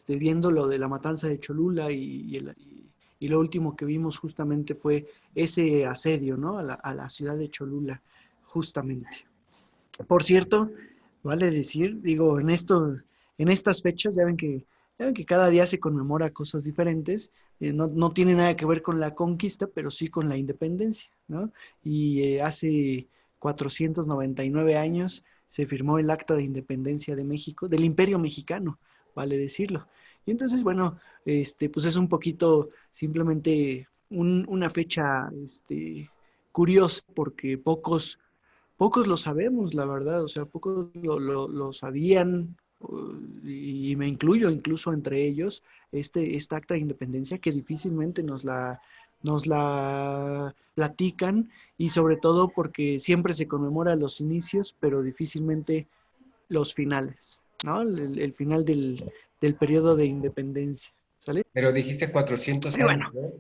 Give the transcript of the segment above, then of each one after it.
viendo lo de la matanza de Cholula y lo último que vimos justamente fue ese asedio, ¿no? A la ciudad de Cholula, justamente. Por cierto, vale decir, digo, en estas fechas, ya ven que cada día se conmemora cosas diferentes, no tiene nada que ver con la conquista, pero sí con la independencia, ¿no? Y hace 499 años se firmó el Acta de Independencia de México, del Imperio Mexicano, vale decirlo. Y entonces, bueno, pues es un poquito simplemente una fecha, curiosa, porque pocos lo sabemos, la verdad, o sea, pocos lo sabían, y me incluyo incluso entre ellos, esta acta de independencia que difícilmente nos la platican, y sobre todo porque siempre se conmemora los inicios, pero difícilmente los finales, ¿no? El final del periodo de independencia, ¿sale? Pero dijiste 400 Y años, bueno, ¿no?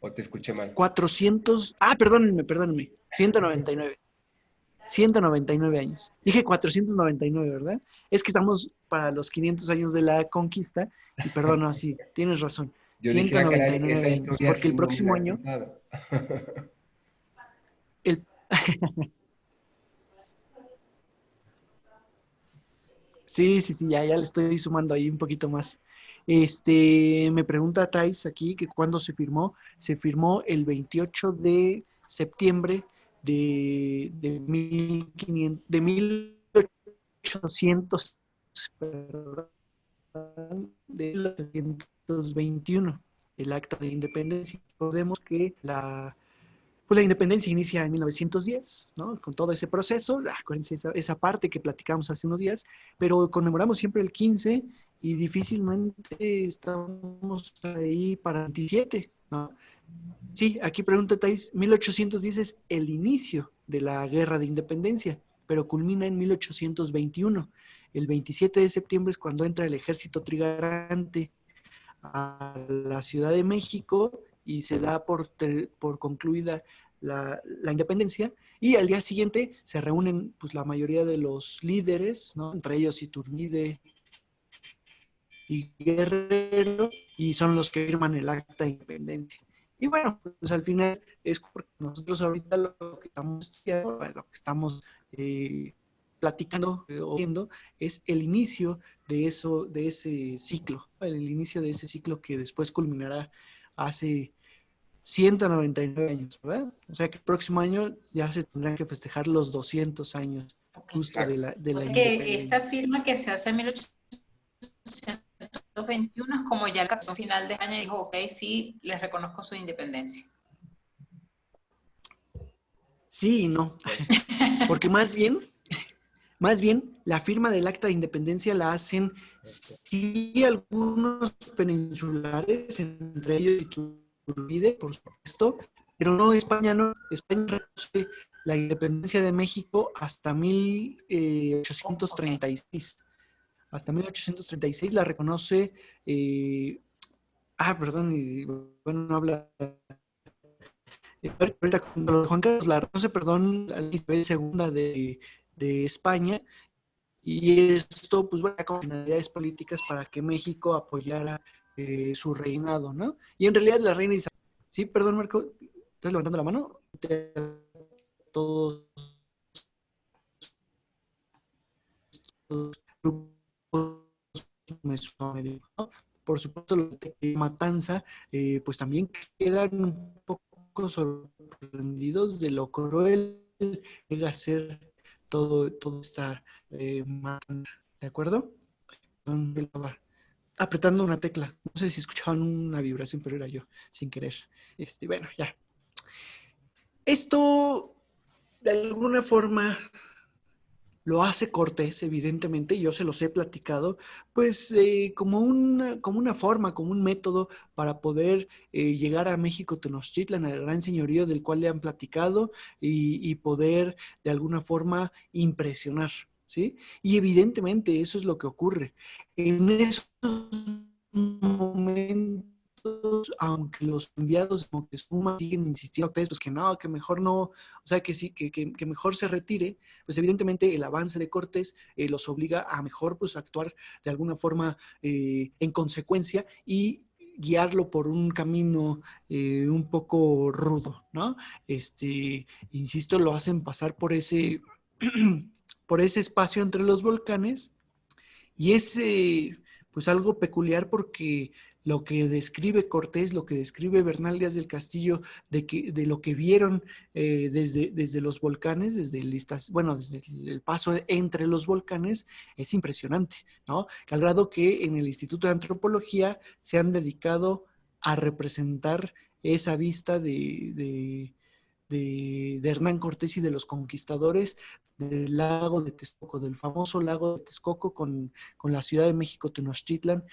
¿O te escuché mal? 400, perdónenme, 199 años. Dije 499, ¿verdad? Es que estamos para los 500 años de la conquista, y perdón, no, sí, tienes razón, Yo dije, ah, caray, esa 199 años, historia porque sí el no me próximo la han año, contado. el, sí, ya le estoy sumando ahí un poquito más. Me pregunta Thais aquí que cuándo se firmó el 28 de septiembre de 1500, de 1800, perdón, de 1821, el Acta de Independencia. Recordemos que pues la independencia inicia en 1910, ¿no? Con todo ese proceso, acuérdense esa parte que platicamos hace unos días, pero conmemoramos siempre el 15 y difícilmente estamos ahí para el 27, ¿no? Sí, aquí pregunta Thais, 1810 es el inicio de la Guerra de Independencia, pero culmina en 1821. El 27 de septiembre es cuando entra el ejército trigarante a la Ciudad de México y se da por concluida la independencia, y al día siguiente se reúnen pues la mayoría de los líderes, ¿no? Entre ellos Iturbide y Guerrero, y son los que firman el acta de independencia. Y bueno, pues al final es porque nosotros ahorita lo que estamos estudiando, lo que estamos platicando o viendo, es el inicio de ese ciclo, el inicio de ese ciclo que después culminará hace 199 años, ¿verdad? O sea que el próximo año ya se tendrán que festejar los 200 años Ok. justo Exacto. O de la sea que esta independencia. firma que se hace en 1821 es como ya el capítulo final de España dijo, ok, sí, les reconozco su independencia. Sí y no, porque más bien, la firma del acta de independencia la hacen sí algunos peninsulares, entre ellos Iturbide, por supuesto, pero no España, no. España reconoce la independencia de México hasta Ok. 1836. Hasta 1836 la reconoce, perdón, y bueno, no habla. Ahorita cuando Juan Carlos la reconoce, perdón, a Isabel II de España. Y esto, pues, bueno, con finalidades políticas para que México apoyara su reinado, ¿no? Y en realidad la reina Isabel, sí, perdón, Marco, ¿estás levantando la mano? Todos los grupos mesoamericanos, ¿no? Por supuesto, los de Matanza, pues también quedan un poco sorprendidos de lo cruel que llega a ser todo esta matanza, ¿de acuerdo? Estaba apretando una tecla. No sé si escuchaban una vibración, pero era yo, sin querer. Bueno, ya. Esto, de alguna forma, lo hace Cortés, evidentemente, yo se los he platicado, pues como una forma, como un método para poder llegar a México Tenochtitlan, al gran señorío del cual le han platicado, y poder de alguna forma impresionar, ¿sí? Y evidentemente eso es lo que ocurre. En esos momentos aunque los enviados de Moctezuma siguen insistiendo a ustedes, pues que no, que mejor no, o sea, que sí, que mejor se retire, pues evidentemente el avance de Cortés los obliga a mejor pues actuar de alguna forma en consecuencia y guiarlo por un camino un poco rudo, ¿no? Insisto, lo hacen pasar por ese, por ese espacio entre los volcanes y es pues algo peculiar porque lo que describe Cortés, lo que describe Bernal Díaz del Castillo, de lo que vieron desde los volcanes, desde el paso entre los volcanes, es impresionante, ¿no? Al grado que en el Instituto de Antropología se han dedicado a representar esa vista de Hernán Cortés y de los conquistadores del lago de Texcoco, del famoso lago de Texcoco con la Ciudad de México, Tenochtitlan,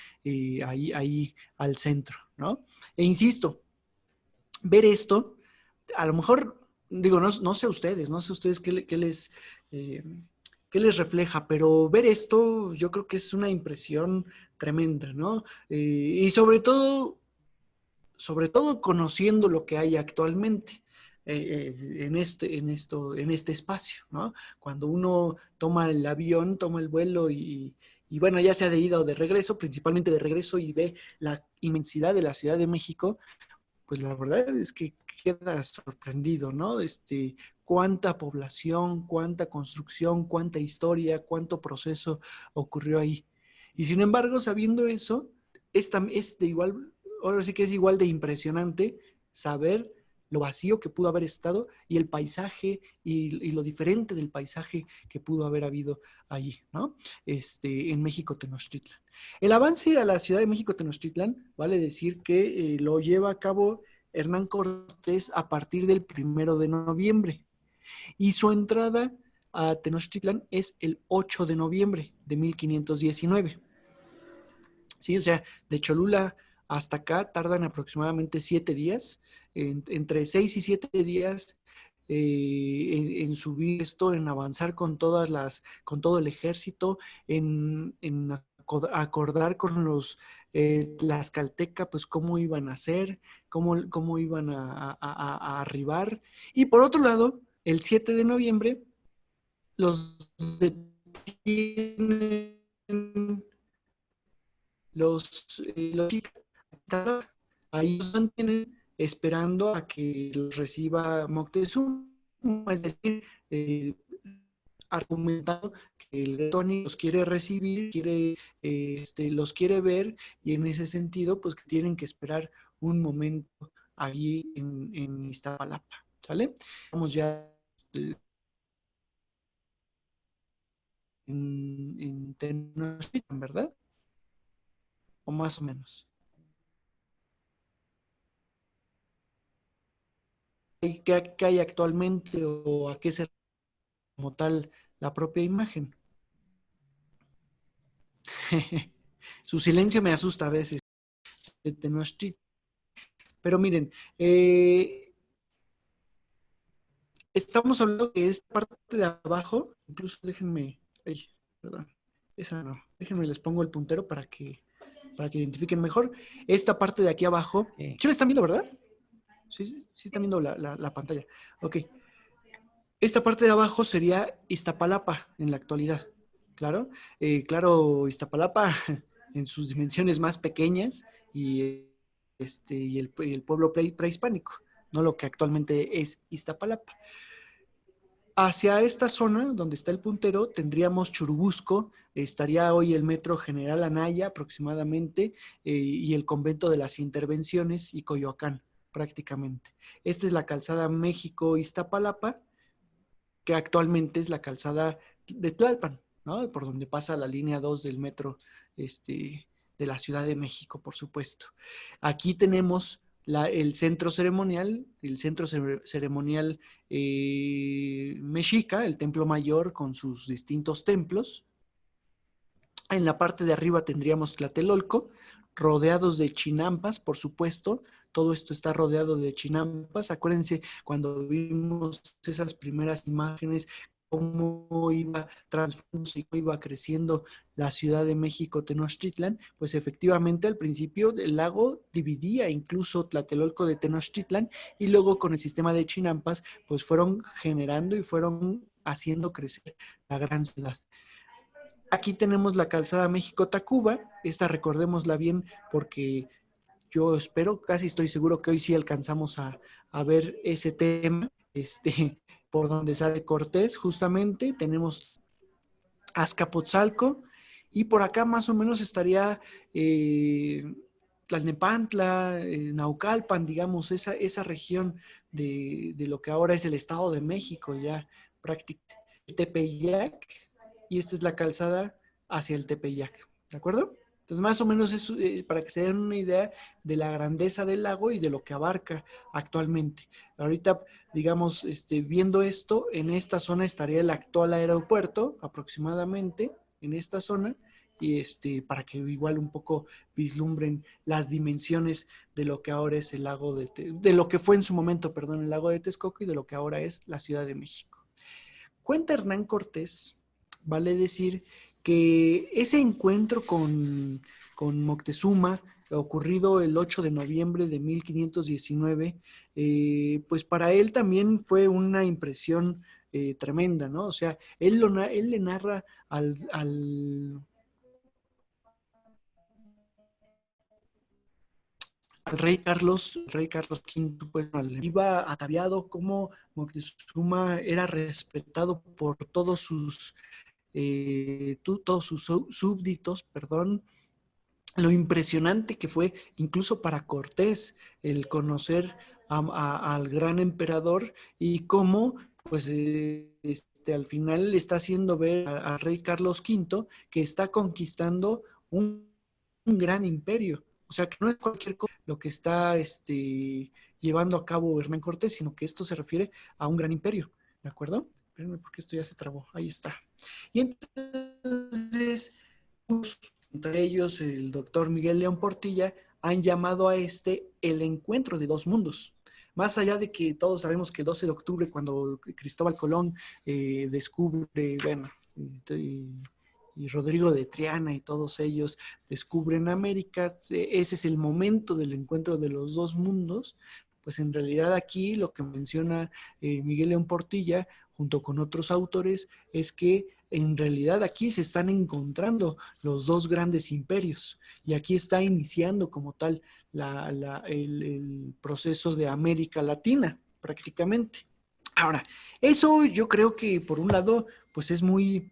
ahí al centro, ¿no? E insisto, ver esto, a lo mejor, digo, no sé ustedes qué les refleja, pero ver esto yo creo que es una impresión tremenda, ¿no? Y sobre todo conociendo lo que hay actualmente en este espacio, ¿no? Cuando uno toma el avión, toma el vuelo y bueno, ya sea de ida o de regreso, principalmente de regreso y ve la inmensidad de la Ciudad de México, pues la verdad es que queda sorprendido, ¿no? Cuánta población, cuánta construcción, cuánta historia, cuánto proceso ocurrió ahí. Y sin embargo, sabiendo eso, es de igual, ahora sí que es igual de impresionante saber lo vacío que pudo haber estado y el paisaje y lo diferente del paisaje que pudo haber habido allí, ¿no? En México Tenochtitlan. El avance a la Ciudad de México Tenochtitlan, vale decir que lo lleva a cabo Hernán Cortés a partir del 1 de noviembre y su entrada a Tenochtitlan es el 8 de noviembre de 1519. Sí, o sea, de Cholula hasta acá tardan aproximadamente 7 días, entre 6 y 7 días en subir esto, en avanzar con con todo el ejército, en acordar con los tlaxcalteca, pues cómo iban a hacer, cómo iban a arribar. Y por otro lado, el 7 de noviembre, los detienen los chicos ahí los mantienen esperando a que los reciba Moctezuma, es decir, argumentando que el Tony los quiere recibir, los quiere ver y en ese sentido pues que tienen que esperar un momento allí en Iztapalapa, ¿sale? Vamos ya en Tenochtitlan, ¿verdad? O más o menos. ¿Qué hay actualmente o a qué se refiere como tal la propia imagen? Su silencio me asusta a veces. Pero miren, estamos hablando que esta parte de abajo, incluso déjenme, ay, perdón, esa no, déjenme les pongo el puntero para que identifiquen mejor. Esta parte de aquí abajo, ¿sí me están viendo, verdad? Sí están viendo la pantalla. Ok. Esta parte de abajo sería Iztapalapa en la actualidad. Claro, claro, Iztapalapa en sus dimensiones más pequeñas y el pueblo prehispánico, no lo que actualmente es Iztapalapa. Hacia esta zona, donde está el puntero, tendríamos Churubusco, estaría hoy el Metro General Anaya aproximadamente, y el Convento de las Intervenciones y Coyoacán, prácticamente. Esta es la calzada México-Iztapalapa, que actualmente es la calzada de Tlalpan, ¿no? Por donde pasa la línea 2 del metro de la Ciudad de México, por supuesto. Aquí tenemos el centro ceremonial, mexica, el templo mayor con sus distintos templos. En la parte de arriba tendríamos Tlatelolco, rodeados de chinampas, por supuesto. Todo esto está rodeado de chinampas. Acuérdense cuando vimos esas primeras imágenes cómo iba transformándose y cómo iba creciendo la Ciudad de México, Tenochtitlan, pues efectivamente al principio el lago dividía incluso Tlatelolco de Tenochtitlan y luego con el sistema de Chinampas, pues fueron generando y fueron haciendo crecer la gran ciudad. Aquí tenemos la calzada México-Tacuba, esta recordémosla bien porque yo espero, casi estoy seguro que hoy sí alcanzamos a ver ese tema, por donde sale Cortés, justamente, tenemos Azcapotzalco, y por acá más o menos estaría Tlalnepantla, Naucalpan, digamos, esa región de lo que ahora es el Estado de México, ya prácticamente. Tepeyac, y esta es la calzada hacia el Tepeyac, ¿de acuerdo? Entonces, más o menos es para que se den una idea de la grandeza del lago y de lo que abarca actualmente. Ahorita, digamos, viendo esto, en esta zona estaría el actual aeropuerto, aproximadamente, en esta zona, y para que igual un poco vislumbren las dimensiones de lo que ahora es el lago de lo que fue en su momento, perdón, el lago de Texcoco y de lo que ahora es la Ciudad de México. Cuenta Hernán Cortés, vale decir, que ese encuentro con Moctezuma, ocurrido el 8 de noviembre de 1519, pues para él también fue una impresión tremenda, ¿no? O sea, él le narra al rey Carlos V, pues iba ataviado como Moctezuma era respetado por todos sus súbditos, perdón, lo impresionante que fue incluso para Cortés el conocer al gran emperador y cómo pues al final le está haciendo ver al rey Carlos V que está conquistando un gran imperio. O sea, que no es cualquier cosa lo que está llevando a cabo Hernán Cortés, sino que esto se refiere a un gran imperio, ¿de acuerdo? Espérenme porque esto ya se trabó, ahí está. Y entonces, entre ellos el doctor Miguel León Portilla, han llamado a el encuentro de dos mundos. Más allá de que todos sabemos que el 12 de octubre, cuando Cristóbal Colón descubre, bueno, y Rodrigo de Triana y todos ellos descubren América, ese es el momento del encuentro de los dos mundos, pues en realidad aquí lo que menciona Miguel León Portilla, junto con otros autores, es que en realidad aquí se están encontrando los dos grandes imperios y aquí está iniciando como tal el proceso de América Latina, prácticamente. Ahora, eso yo creo que por un lado, pues es muy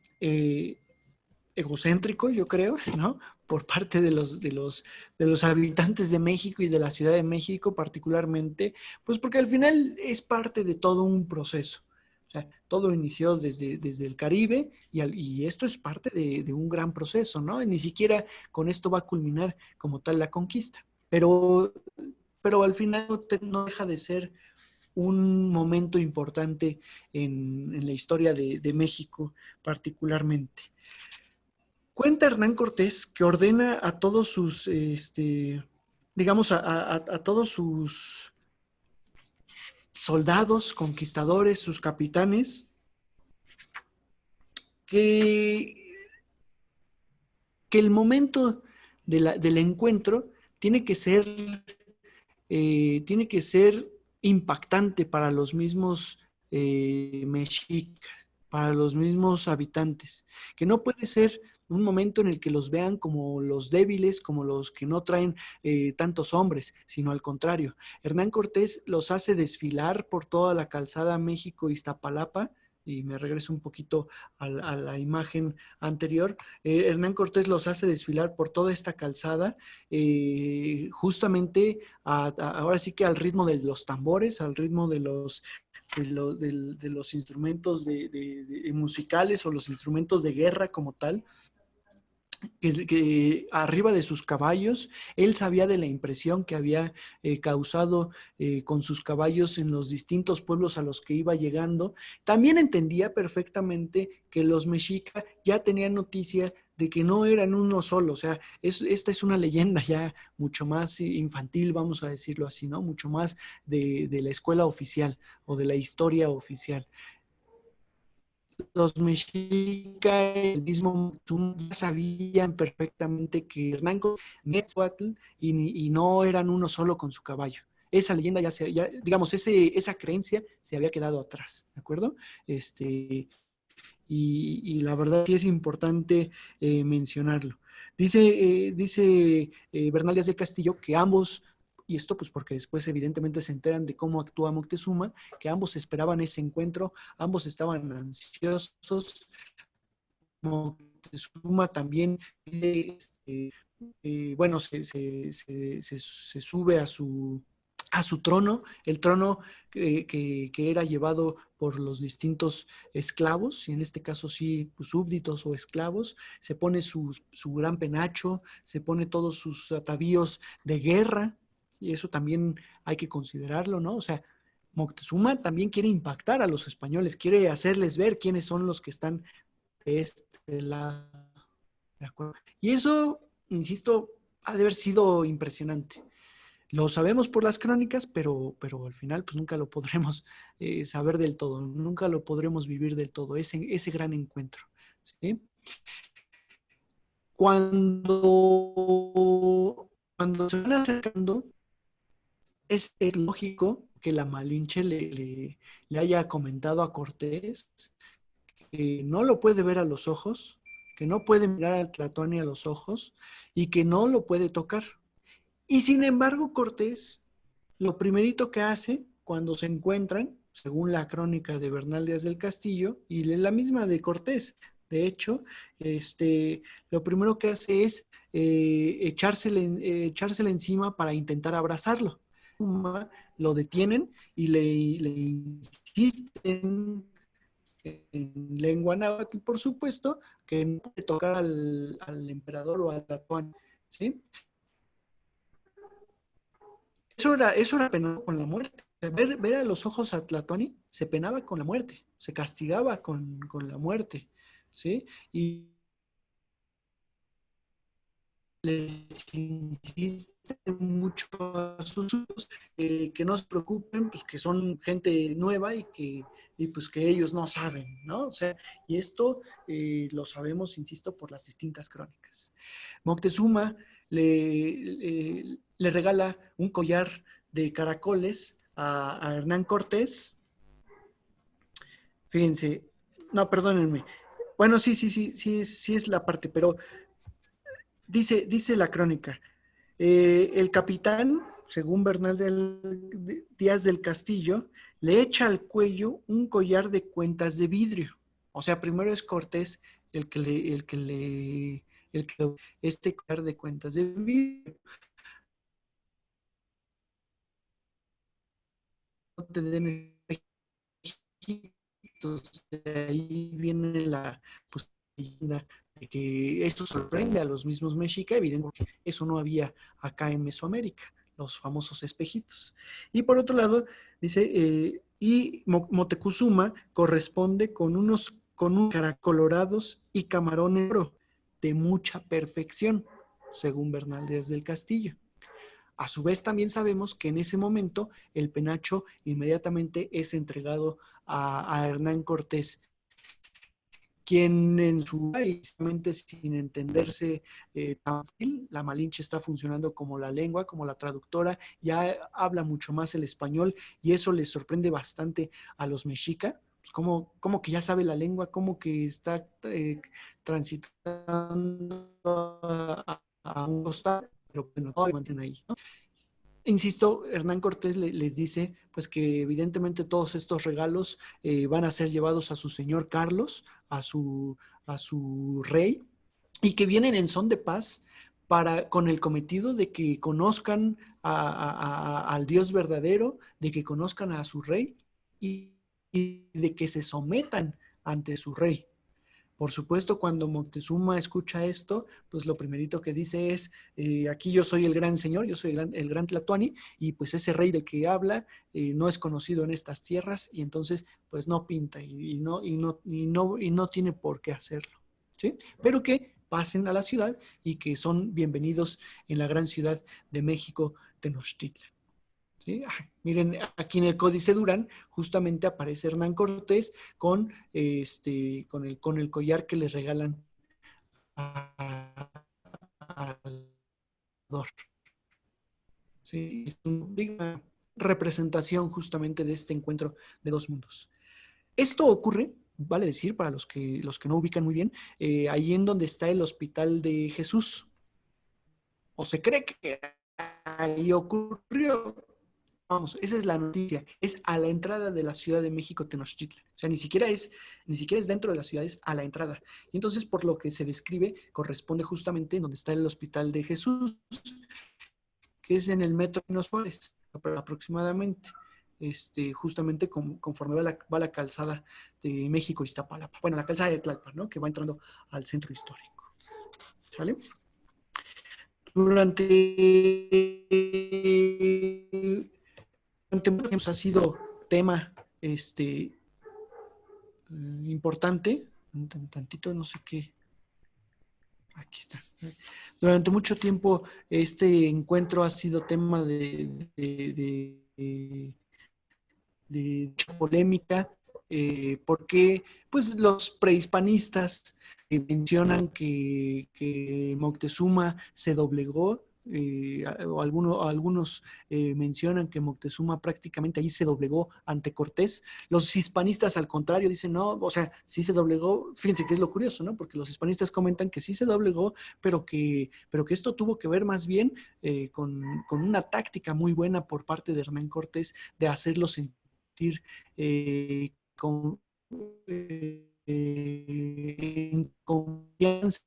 egocéntrico, yo creo, ¿no? Por parte de los habitantes de México y de la Ciudad de México particularmente, pues porque al final es parte de todo un proceso. O sea, todo inició desde el Caribe y esto es parte de un gran proceso, ¿no? Y ni siquiera con esto va a culminar como tal la conquista. Pero al final no deja de ser un momento importante en la historia de México particularmente. Cuenta Hernán Cortés que ordena a todos sus, digamos, a todos sus soldados, conquistadores, sus capitanes, que el momento del encuentro tiene que ser impactante para los mismos mexicas, para los mismos habitantes, que no puede ser un momento en el que los vean como los débiles, como los que no traen tantos hombres, sino al contrario. Hernán Cortés los hace desfilar por toda la calzada México-Iztapalapa, y me regreso un poquito a la imagen anterior. Hernán Cortés los hace desfilar por toda esta calzada, justamente ahora sí que al ritmo de los tambores, al ritmo de los instrumentos musicales o los instrumentos de guerra como tal. Que arriba de sus caballos, él sabía de la impresión que había causado con sus caballos en los distintos pueblos a los que iba llegando. También entendía perfectamente que los mexicas ya tenían noticia de que no eran uno solo, o sea, esta es una leyenda ya mucho más infantil, vamos a decirlo así, ¿no? Mucho más de la escuela oficial o de la historia oficial. los mexicas, el mismo Moctezuma, ya sabían perfectamente que Hernán Quetzalcóatl y no eran uno solo con su caballo. Esa leyenda digamos, esa creencia se había quedado atrás, ¿de acuerdo? Y la verdad sí es importante mencionarlo. Dice Bernal Díaz del Castillo que ambos, y esto pues porque después evidentemente se enteran de cómo actúa Moctezuma, que ambos esperaban ese encuentro, ambos estaban ansiosos. Moctezuma también bueno, se sube a su trono, el trono que era llevado por los distintos esclavos, y en este caso sí, pues, súbditos o esclavos, se pone su gran penacho, se pone todos sus atavíos de guerra, y eso también hay que considerarlo, ¿no? O sea, Moctezuma también quiere impactar a los españoles, quiere hacerles ver quiénes son los que están de este lado. ¿De acuerdo? Y eso, insisto, ha de haber sido impresionante. Lo sabemos por las crónicas, pero al final pues nunca lo podremos saber del todo, nunca lo podremos vivir del todo, ese gran encuentro. ¿Sí? Cuando se van acercando, es lógico que la Malinche le haya comentado a Cortés que no lo puede ver a los ojos, que no puede mirar al Tlatoani a los ojos y que no lo puede tocar. Y sin embargo, Cortés, lo primerito que hace cuando se encuentran, según la crónica de Bernal Díaz del Castillo y la misma de Cortés, de hecho, lo primero que hace es echársele encima para intentar abrazarlo. Lo detienen y le insisten en lengua náhuatl, por supuesto, que no puede tocar al emperador o al Tlatoani, ¿sí? Eso era penado con la muerte. Ver a los ojos a Tlatoani se penaba con la muerte, se castigaba con la muerte, ¿sí? Y les insiste mucho a sus hijos que no se preocupen, pues que son gente nueva y pues que ellos no saben, ¿no? O sea, y esto lo sabemos, insisto, por las distintas crónicas. Moctezuma le regala un collar de caracoles a Hernán Cortés. Fíjense, no, perdónenme. Bueno, sí es la parte, pero dice la crónica. El capitán, según Bernal Díaz del Castillo, le echa al cuello un collar de cuentas de vidrio. O sea, primero es Cortés este collar de cuentas de vidrio. No te den ahí viene la pues, de que esto sorprende a los mismos mexicas, evidentemente eso no había acá en Mesoamérica, los famosos espejitos. Y por otro lado, dice, y Moctezuma corresponde con unos caracolorados y camarones de oro de mucha perfección, según Bernal Díaz del Castillo. A su vez, también sabemos que en ese momento el penacho inmediatamente es entregado a Hernán Cortés, quien en su país, sin entenderse tan fácil, la Malinche está funcionando como la lengua, como la traductora, ya habla mucho más el español y eso les sorprende bastante a los mexicas. Pues como que ya sabe la lengua, como que está transitando a un costado, pero que no todo mantiene ahí, ¿no? Insisto, Hernán Cortés les dice pues que evidentemente todos estos regalos van a ser llevados a su señor Carlos, a su rey, y que vienen en son de paz con el cometido de que conozcan al Dios verdadero, de que conozcan a su rey y de que se sometan ante su rey. Por supuesto, cuando Moctezuma escucha esto, pues lo primerito que dice es, aquí yo soy el gran señor, yo soy el gran Tlatoani, y pues ese rey del que habla no es conocido en estas tierras, y entonces pues no pinta, y no tiene por qué hacerlo, ¿sí? Pero que pasen a la ciudad y que son bienvenidos en la gran ciudad de México, Tenochtitlan. ¿Sí? Miren, aquí en el Códice Durán justamente aparece Hernán Cortés con el collar que le regalan al Dor. ¿Sí? Es una representación justamente de este encuentro de dos mundos. Esto ocurre, vale decir, para los que no ubican muy bien, ahí en donde está el Hospital de Jesús. O se cree que ahí ocurrió. Vamos, esa es la noticia. Es a la entrada de la Ciudad de México, Tenochtitlan. O sea, ni siquiera es dentro de la ciudad, es a la entrada. Y entonces, por lo que se describe, corresponde justamente en donde está el Hospital de Jesús, que es en el Metro Pino Suárez, aproximadamente. Justamente conforme va la calzada de México Iztapalapa. Bueno, la calzada de Tlalpan, ¿no? Que va entrando al centro histórico. ¿Sale? Durante mucho tiempo ha sido tema importante. Un tantito, no sé qué. Aquí está. Durante mucho tiempo este encuentro ha sido tema de mucha polémica, porque pues los prehispanistas mencionan que Moctezuma se doblegó, o algunos mencionan que Moctezuma prácticamente ahí se doblegó ante Cortés. Los hispanistas al contrario dicen, no, o sea, sí se doblegó. Fíjense que es lo curioso, ¿no? Porque los hispanistas comentan que sí se doblegó, pero que esto tuvo que ver más bien con una táctica muy buena por parte de Hernán Cortés de hacerlo sentir con, en confianza,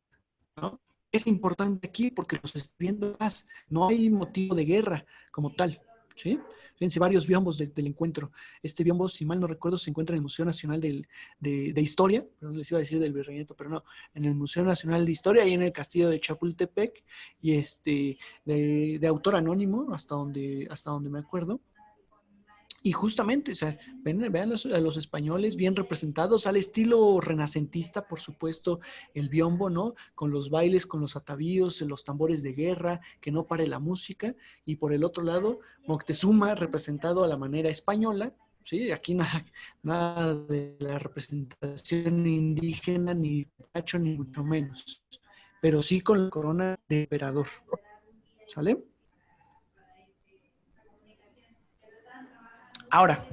¿no? Es importante aquí porque los está viendo más, no hay motivo de guerra como tal, ¿sí? Fíjense, varios biombos del encuentro. Este biombo, si mal no recuerdo, se encuentra en el Museo Nacional de Historia, perdón, les iba a decir del Virreinato, pero no, en el Museo Nacional de Historia, y en el Castillo de Chapultepec, y de autor anónimo, hasta donde me acuerdo. Y justamente, o sea, vean a los españoles bien representados, al estilo renacentista, por supuesto, el biombo, ¿no? Con los bailes, con los atavíos, los tambores de guerra, que no pare la música. Y por el otro lado, Moctezuma, representado a la manera española, ¿sí? Aquí nada de la representación indígena, ni pacho, ni mucho menos. Pero sí con la corona de emperador, ¿sale? Ahora,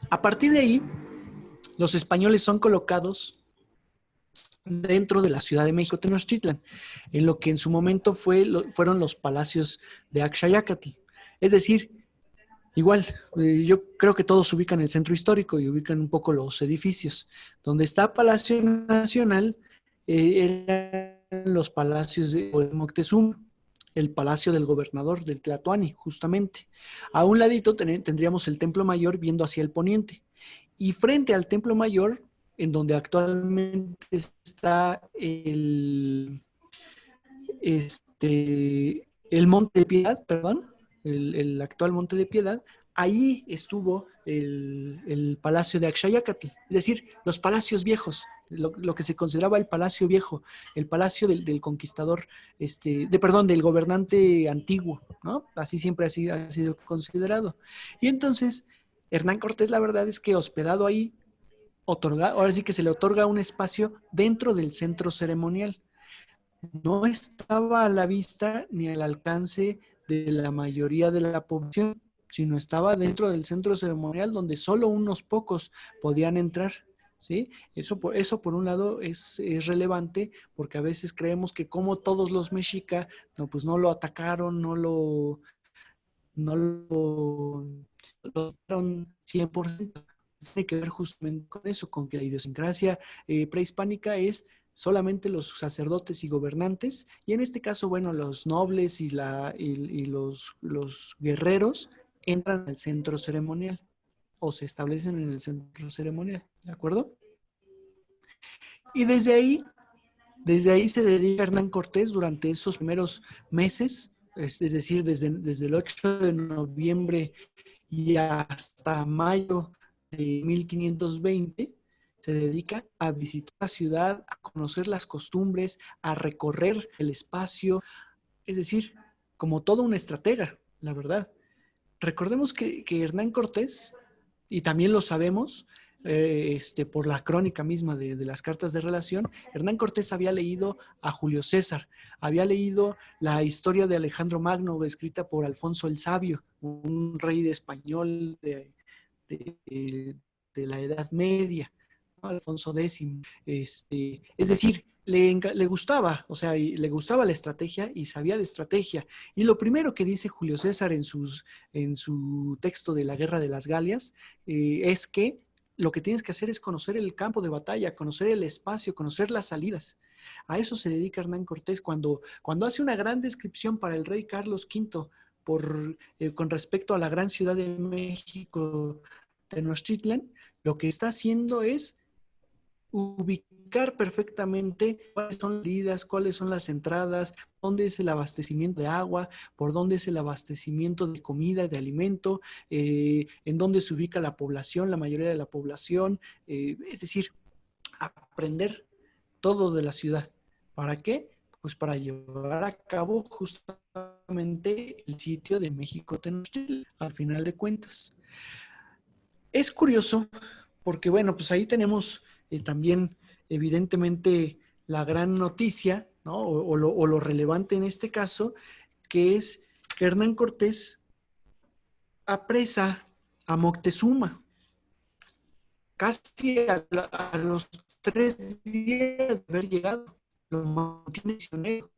a partir de ahí, los españoles son colocados dentro de la Ciudad de México, Tenochtitlan, en lo que en su momento fueron los palacios de Axayácatl. Es decir, igual, yo creo que todos ubican el centro histórico y ubican un poco los edificios. Donde está Palacio Nacional, eran los palacios de Moctezuma, el palacio del gobernador del Tlatoani, justamente. A un ladito tendríamos el Templo Mayor viendo hacia el poniente. Y frente al Templo Mayor, en donde actualmente está el Monte de Piedad, perdón, el actual Monte de Piedad, ahí estuvo el Palacio de Axayácatl, es decir, los palacios viejos, lo que se consideraba el Palacio Viejo, el Palacio del Conquistador, del gobernante antiguo, ¿no? Así siempre ha sido considerado. Y entonces, Hernán Cortés, la verdad es que hospedado ahí, ahora sí que se le otorga un espacio dentro del centro ceremonial. No estaba a la vista ni al alcance de la mayoría de la población, sino estaba dentro del centro ceremonial donde solo unos pocos podían entrar, ¿sí? Eso por un lado es relevante, porque a veces creemos que como todos los mexica, no, pues no lo atacaron, no lo atacaron 100%. Tiene que ver justamente con eso, con que la idiosincrasia prehispánica es solamente los sacerdotes y gobernantes, y en este caso, bueno, los nobles y los guerreros entran al centro ceremonial o se establecen en el centro ceremonial, ¿de acuerdo? Y desde ahí se dedica Hernán Cortés durante esos primeros meses, es decir, desde el 8 de noviembre y hasta mayo de 1520, se dedica a visitar la ciudad, a conocer las costumbres, a recorrer el espacio, es decir, como todo un estratega, la verdad. recordemos que Hernán Cortés, y también lo sabemos, por la crónica misma de las cartas de relación, Hernán Cortés había leído a Julio César, había leído la historia de Alejandro Magno, escrita por Alfonso el Sabio, un rey español de la Edad Media, ¿no? Alfonso X. Es decir, le gustaba, o sea, le gustaba la estrategia y sabía de estrategia. Y lo primero que dice Julio César en su texto de la Guerra de las Galias es que lo que tienes que hacer es conocer el campo de batalla, conocer el espacio, conocer las salidas. A eso se dedica Hernán Cortés cuando hace una gran descripción para el rey Carlos V con respecto a la gran ciudad de México, Tenochtitlan. Lo que está haciendo es ubicar perfectamente cuáles son las salidas, cuáles son las entradas, dónde es el abastecimiento de agua, por dónde es el abastecimiento de comida, de alimento, en dónde se ubica la población, la mayoría de la población, es decir, aprender todo de la ciudad. ¿Para qué? Pues para llevar a cabo justamente el sitio de México Tenochtitlan, al final de cuentas. Es curioso porque, bueno, pues ahí tenemos también, evidentemente, la gran noticia, ¿no? O lo relevante en este caso, que es que Hernán Cortés apresa a Moctezuma casi a los 3 días de haber llegado. Lo mantiene prisionero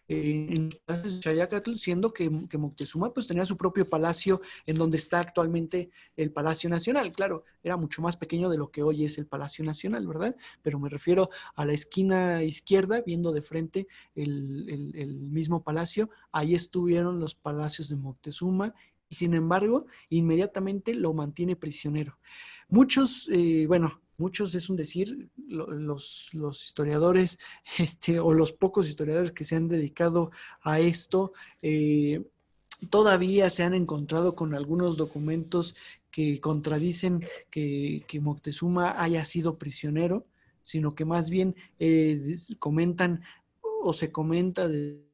en los palacios de Xayacatl, siendo que Moctezuma pues tenía su propio palacio en donde está actualmente el Palacio Nacional. Claro, era mucho más pequeño de lo que hoy es el Palacio Nacional, ¿verdad? Pero me refiero a la esquina izquierda, viendo de frente el mismo palacio. Ahí estuvieron los palacios de Moctezuma y sin embargo, inmediatamente lo mantiene prisionero. Muchos, muchos es un decir, los historiadores, o los pocos historiadores que se han dedicado a esto, todavía se han encontrado con algunos documentos que contradicen que Moctezuma haya sido prisionero, sino que más bien comentan o se comenta de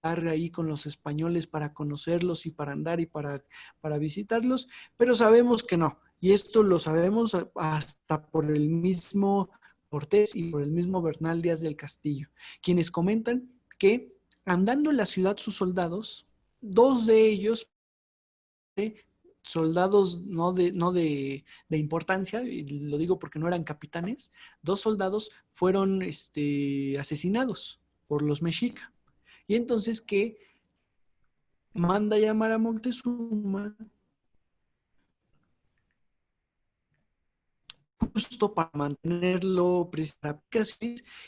ahí con los españoles para conocerlos y para andar y para visitarlos, pero sabemos que no. Y esto lo sabemos hasta por el mismo Cortés y por el mismo Bernal Díaz del Castillo, quienes comentan que andando en la ciudad sus soldados, 2 de ellos, soldados no de importancia, y lo digo porque no eran capitanes, 2 soldados fueron asesinados por los mexica. Y entonces que manda a llamar a Moctezuma justo para mantenerlo prisionero,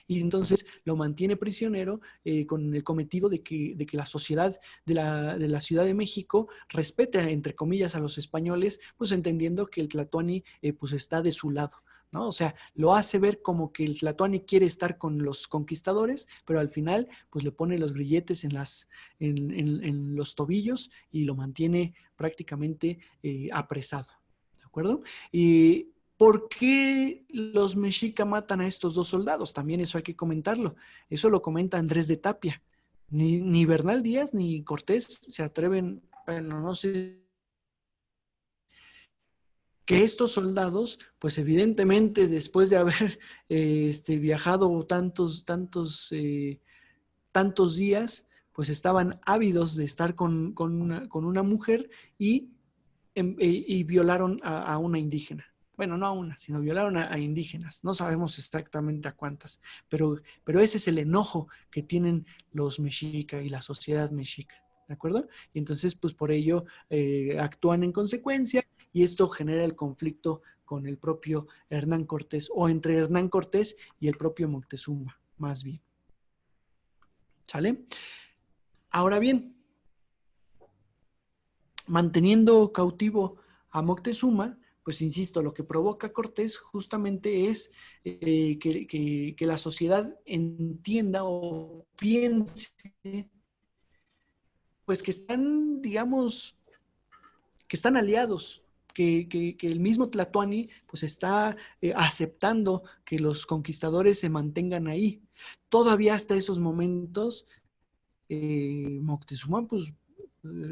y entonces lo mantiene prisionero con el cometido de que la sociedad de la Ciudad de México respete, entre comillas, a los españoles, pues entendiendo que el Tlatoani pues está de su lado, ¿no? O sea, lo hace ver como que el Tlatoani quiere estar con los conquistadores, pero al final pues le pone los grilletes en los tobillos y lo mantiene prácticamente apresado, ¿de acuerdo? Y ¿por qué los mexica matan a estos 2 soldados? También eso hay que comentarlo. Eso lo comenta Andrés de Tapia. Ni Bernal Díaz ni Cortés se atreven, bueno, no sé, que estos soldados, pues evidentemente después de haber viajado tantos días, pues estaban ávidos de estar con una mujer y violaron a una indígena. Bueno, no a una, sino violaron a indígenas. No sabemos exactamente a cuántas, pero ese es el enojo que tienen los mexica y la sociedad mexica, ¿de acuerdo? Y entonces, pues por ello actúan en consecuencia y esto genera el conflicto con el propio Hernán Cortés, o entre Hernán Cortés y el propio Moctezuma, más bien. ¿Sale? Ahora bien, manteniendo cautivo a Moctezuma, pues insisto, lo que provoca Cortés justamente es que la sociedad entienda o piense, pues que están, digamos, que están aliados, que el mismo Tlatoani pues está aceptando que los conquistadores se mantengan ahí. Todavía hasta esos momentos, Moctezuma pues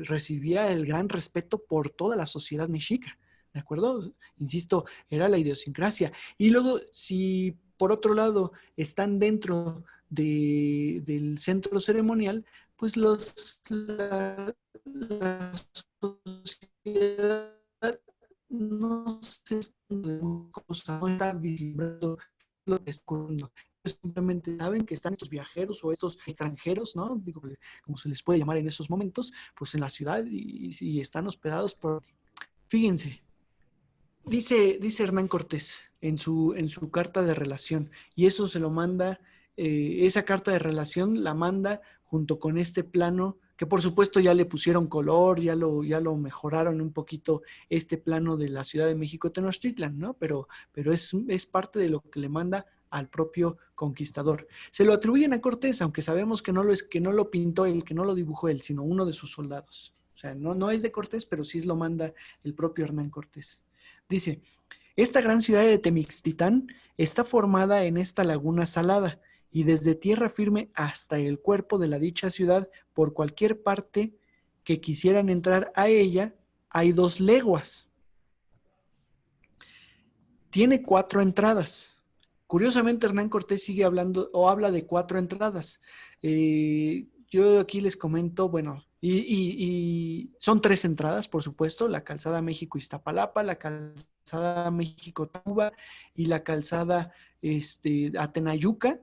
recibía el gran respeto por toda la sociedad mexica, ¿de acuerdo? Insisto, era la idiosincrasia. Y luego, si por otro lado están dentro del centro ceremonial, pues la sociedad no se está vislumbrando lo que está ocurriendo. Simplemente saben que están estos viajeros o estos extranjeros, ¿no? Digo, como se les puede llamar en esos momentos, pues en la ciudad y están hospedados por... Fíjense, dice Hernán Cortés en su carta de relación, y eso se lo manda, esa carta de relación la manda junto con este plano, que por supuesto ya le pusieron color, ya lo mejoraron un poquito, este plano de la Ciudad de México Tenochtitlan, ¿no? Pero es parte de lo que le manda al propio conquistador. Se lo atribuyen a Cortés, aunque sabemos que no lo pintó él, que no lo dibujó él, sino uno de sus soldados. O sea, no es de Cortés, pero sí lo manda el propio Hernán Cortés. Dice, esta gran ciudad de Temixtitán está formada en esta laguna salada y desde tierra firme hasta el cuerpo de la dicha ciudad, por cualquier parte que quisieran entrar a ella, hay 2 leguas. Tiene 4 entradas. Curiosamente, Hernán Cortés sigue hablando o habla de 4 entradas. Yo aquí les comento, bueno, y son 3 entradas, por supuesto, la calzada México-Iztapalapa, la calzada México-Tacuba y la calzada Atenayuca.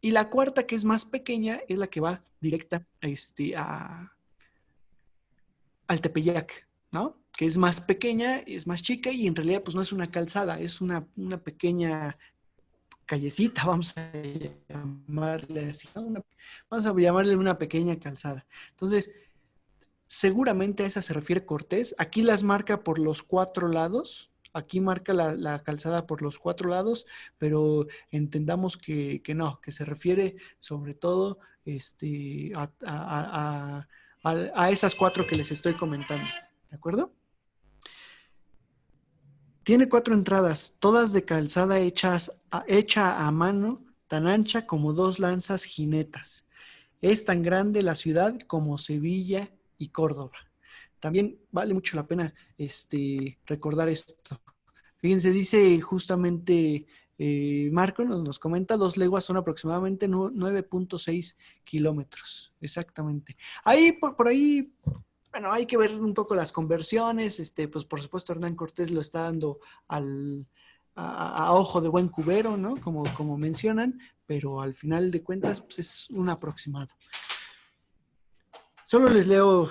Y la cuarta, que es más pequeña, es la que va directa al Tepeyac, ¿no? Que es más pequeña, es más chica y en realidad pues no es una calzada, es una pequeña callecita, vamos a llamarle así, ¿no? Vamos a llamarle una pequeña calzada. Entonces, seguramente a esa se refiere Cortés. Aquí las marca por los 4 lados. Aquí marca la calzada por los 4 lados, pero entendamos que no, que se refiere sobre todo a esas 4 que les estoy comentando. ¿De acuerdo? Tiene 4 entradas, todas de calzada hecha a mano, tan ancha como 2 lanzas jinetas. Es tan grande la ciudad como Sevilla y Córdoba. También vale mucho la pena recordar esto. Fíjense, dice justamente Marco, nos comenta, 2 leguas son aproximadamente 9.6 kilómetros. Exactamente. Ahí, por ahí, bueno, hay que ver un poco las conversiones. Pues por supuesto Hernán Cortés lo está dando a ojo de buen cubero, ¿no? Como mencionan, pero al final de cuentas pues es un aproximado. Solo les leo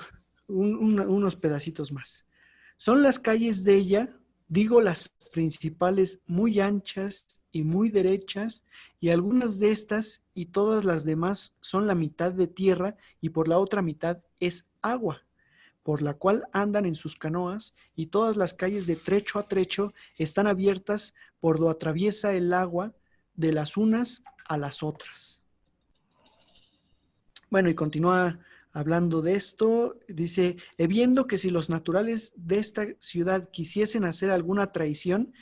unos pedacitos más. Son las calles de ella, digo las principales, muy anchas y muy derechas, y algunas de estas y todas las demás son la mitad de tierra y por la otra mitad es agua, por la cual andan en sus canoas, y todas las calles de trecho a trecho están abiertas por lo atraviesa el agua de las unas a las otras. Bueno, y continúa hablando de esto, dice, viendo que si los naturales de esta ciudad quisiesen hacer alguna traición,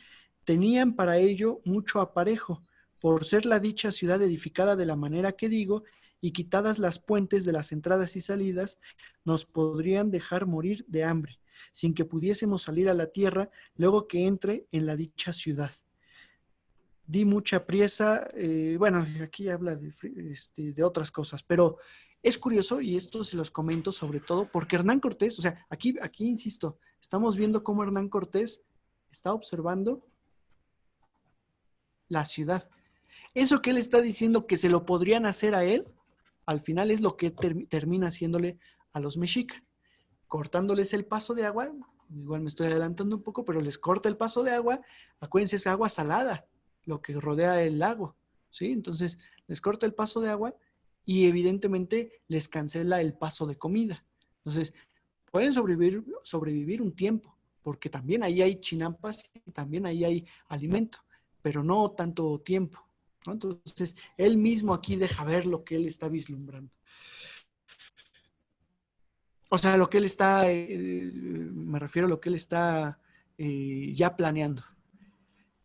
tenían para ello mucho aparejo, por ser la dicha ciudad edificada de la manera que digo, y quitadas las puentes de las entradas y salidas, nos podrían dejar morir de hambre, sin que pudiésemos salir a la tierra luego que entre en la dicha ciudad. Di mucha priesa, bueno, aquí habla de otras cosas, pero es curioso, y esto se los comento sobre todo, porque Hernán Cortés, o sea, aquí insisto, estamos viendo cómo Hernán Cortés está observando la ciudad. Eso que él está diciendo que se lo podrían hacer a él, al final es lo que termina haciéndole a los mexicas, cortándoles el paso de agua. Igual me estoy adelantando un poco, pero les corta el paso de agua. Acuérdense, es agua salada, lo que rodea el lago, ¿sí? Entonces, les corta el paso de agua y evidentemente les cancela el paso de comida. Entonces, pueden sobrevivir un tiempo, porque también ahí hay chinampas y también ahí hay alimento, pero no tanto tiempo, ¿no? Entonces, él mismo aquí deja ver lo que él está vislumbrando. O sea, lo que él está, me refiero a lo que él está ya planeando.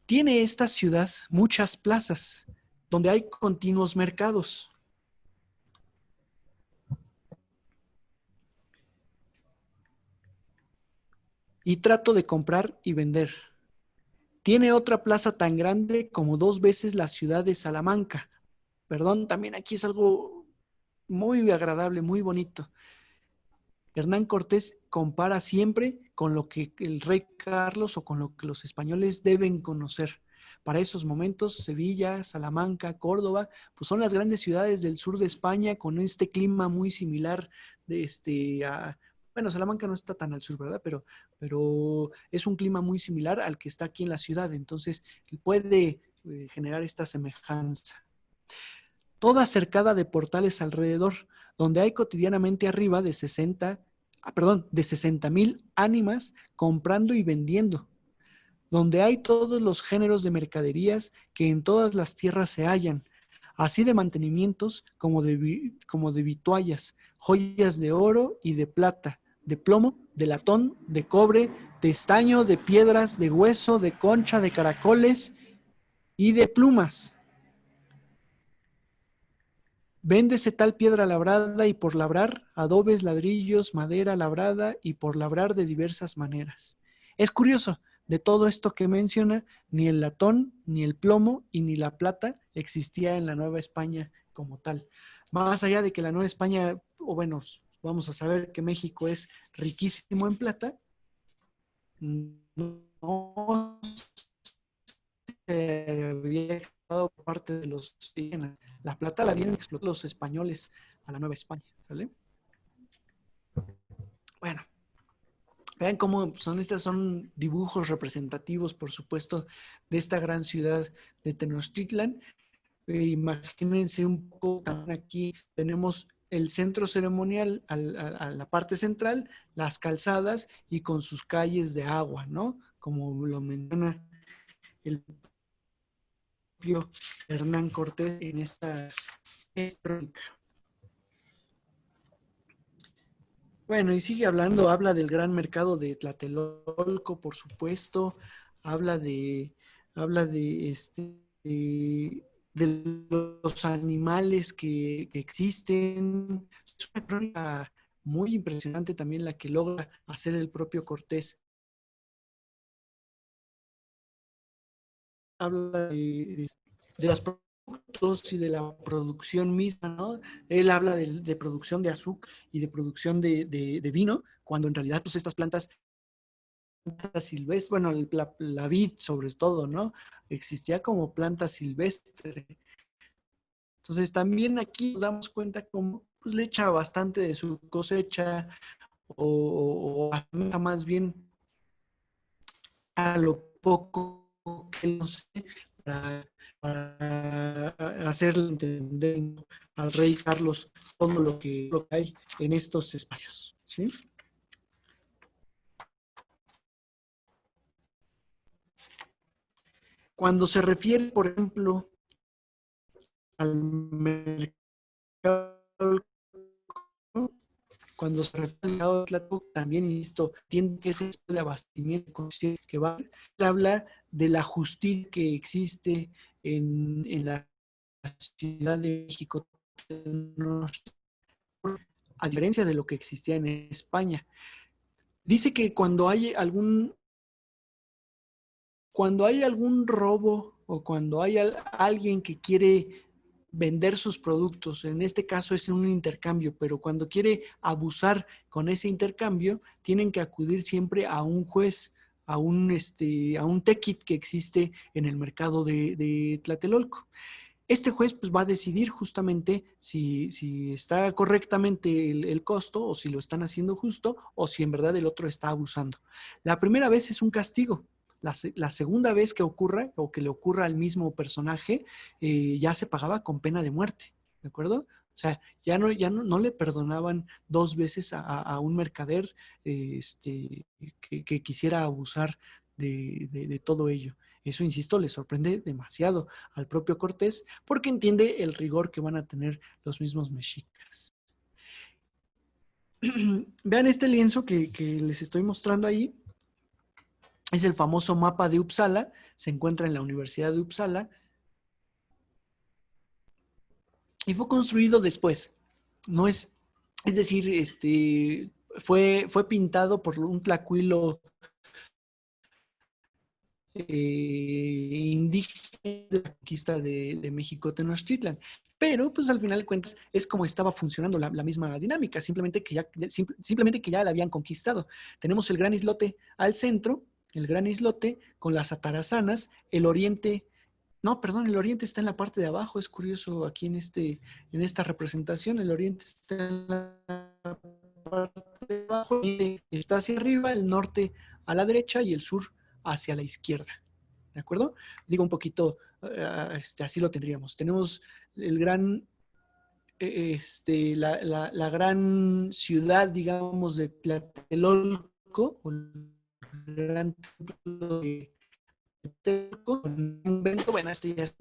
Tiene esta ciudad muchas plazas donde hay continuos mercados. y trato de comprar y vender. Tiene otra plaza tan grande como 2 veces la ciudad de Salamanca. Perdón, también aquí es algo muy agradable, muy bonito. Hernán Cortés compara siempre con lo que el rey Carlos o con lo que los españoles deben conocer. Para esos momentos, Sevilla, Salamanca, Córdoba, pues son las grandes ciudades del sur de España con este clima muy similar bueno, Salamanca no está tan al sur, ¿verdad? Pero es un clima muy similar al que está aquí en la ciudad, entonces puede generar esta semejanza. Toda cercada de portales alrededor, donde hay cotidianamente arriba de 60,000 ánimas comprando y vendiendo, donde hay todos los géneros de mercaderías que en todas las tierras se hallan, así de mantenimientos como de vituallas, joyas de oro y de plata, de plomo, de latón, de cobre, de estaño, de piedras, de hueso, de concha, de caracoles y de plumas. Véndese tal piedra labrada y por labrar, adobes, ladrillos, madera labrada y por labrar de diversas maneras. Es curioso, de todo esto que menciona, ni el latón, ni el plomo y ni la plata existía en la Nueva España como tal. Más allá de que la Nueva España, o bueno, vamos a saber que México es riquísimo en plata, no había explotado por parte de los indígenas. La plata la habían explotado los españoles a la Nueva España, ¿vale? Bueno, vean cómo son dibujos representativos, por supuesto, de esta gran ciudad de Tenochtitlan. Imagínense un poco, también aquí tenemos el centro ceremonial a la parte central, las calzadas y con sus calles de agua, ¿no? Como lo menciona el propio Hernán Cortés en esta crónica. Bueno, y sigue hablando, habla del gran mercado de Tlatelolco, por supuesto, habla de los animales que existen. Es una crónica muy impresionante también la que logra hacer el propio Cortés. Habla de las productos y de la producción misma, ¿no? Él habla de producción de azúcar y de producción de vino, cuando en realidad pues estas plantas silvestres, bueno, la vid sobre todo, ¿no? Existía como planta silvestre. Entonces también aquí nos damos cuenta cómo pues, le echa bastante de su cosecha o más bien a lo poco que no sé para hacerle entender al rey Carlos todo lo que hay en estos espacios, ¿sí? Cuando se refiere, por ejemplo, al mercado, cuando se refiere al mercado de Tlatelolco, también insisto, tiene que ser de abastecimiento que va. Él habla de la justicia que existe en la Ciudad de México, a diferencia de lo que existía en España. Dice que cuando hay algún robo o cuando hay alguien que quiere vender sus productos, en este caso es un intercambio, pero cuando quiere abusar con ese intercambio, tienen que acudir siempre a un juez, a un tequit que existe en el mercado de Tlatelolco. Este juez pues, va a decidir justamente si está correctamente el costo o si lo están haciendo justo o si en verdad el otro está abusando. La primera vez es un castigo. La segunda vez que ocurra o que le ocurra al mismo personaje ya se pagaba con pena de muerte, ¿de acuerdo? O sea, ya no le perdonaban 2 veces a un mercader que quisiera abusar de todo ello. Eso, insisto, le sorprende demasiado al propio Cortés porque entiende el rigor que van a tener los mismos mexicas. Vean este lienzo que les estoy mostrando ahí. Es el famoso mapa de Uppsala. Se encuentra en la Universidad de Uppsala. Y fue construido después. No es decir, fue pintado por un tlacuilo indígenas de la conquista de México Tenochtitlan. Pero, pues al final de cuentas, es como estaba funcionando la misma dinámica, simplemente simplemente que ya la habían conquistado. Tenemos el gran islote al centro, el gran islote con las atarazanas, el oriente. No, perdón, el oriente está en la parte de abajo. Es curioso aquí en esta representación. El oriente está en la parte de abajo, está hacia arriba, el norte a la derecha y el sur hacia la izquierda. ¿De acuerdo? Digo un poquito, así lo tendríamos. Tenemos el gran, la gran ciudad, digamos, de Tlatelolco, o el gran templo de un convento. Bueno, este ya es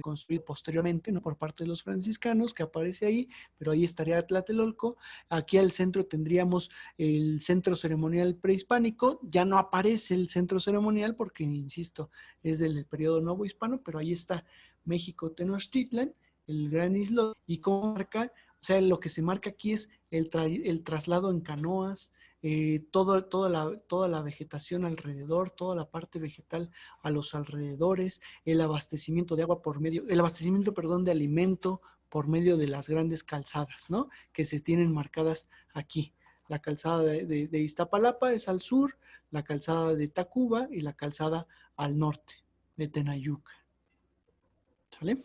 construido posteriormente, ¿no? Por parte de los franciscanos, que aparece ahí, pero ahí estaría Tlatelolco. Aquí al centro tendríamos el centro ceremonial prehispánico. Ya no aparece el centro ceremonial porque, insisto, es del periodo novohispano, pero ahí está México Tenochtitlan, el gran islote, y como marca, o sea, lo que se marca aquí es el traslado en canoas, toda la vegetación alrededor, toda la parte vegetal a los alrededores, el abastecimiento de agua perdón, de alimento por medio de las grandes calzadas, ¿no? Que se tienen marcadas aquí. La calzada de Iztapalapa es al sur, la calzada de Tacuba y la calzada al norte de Tenayuca. ¿Sale?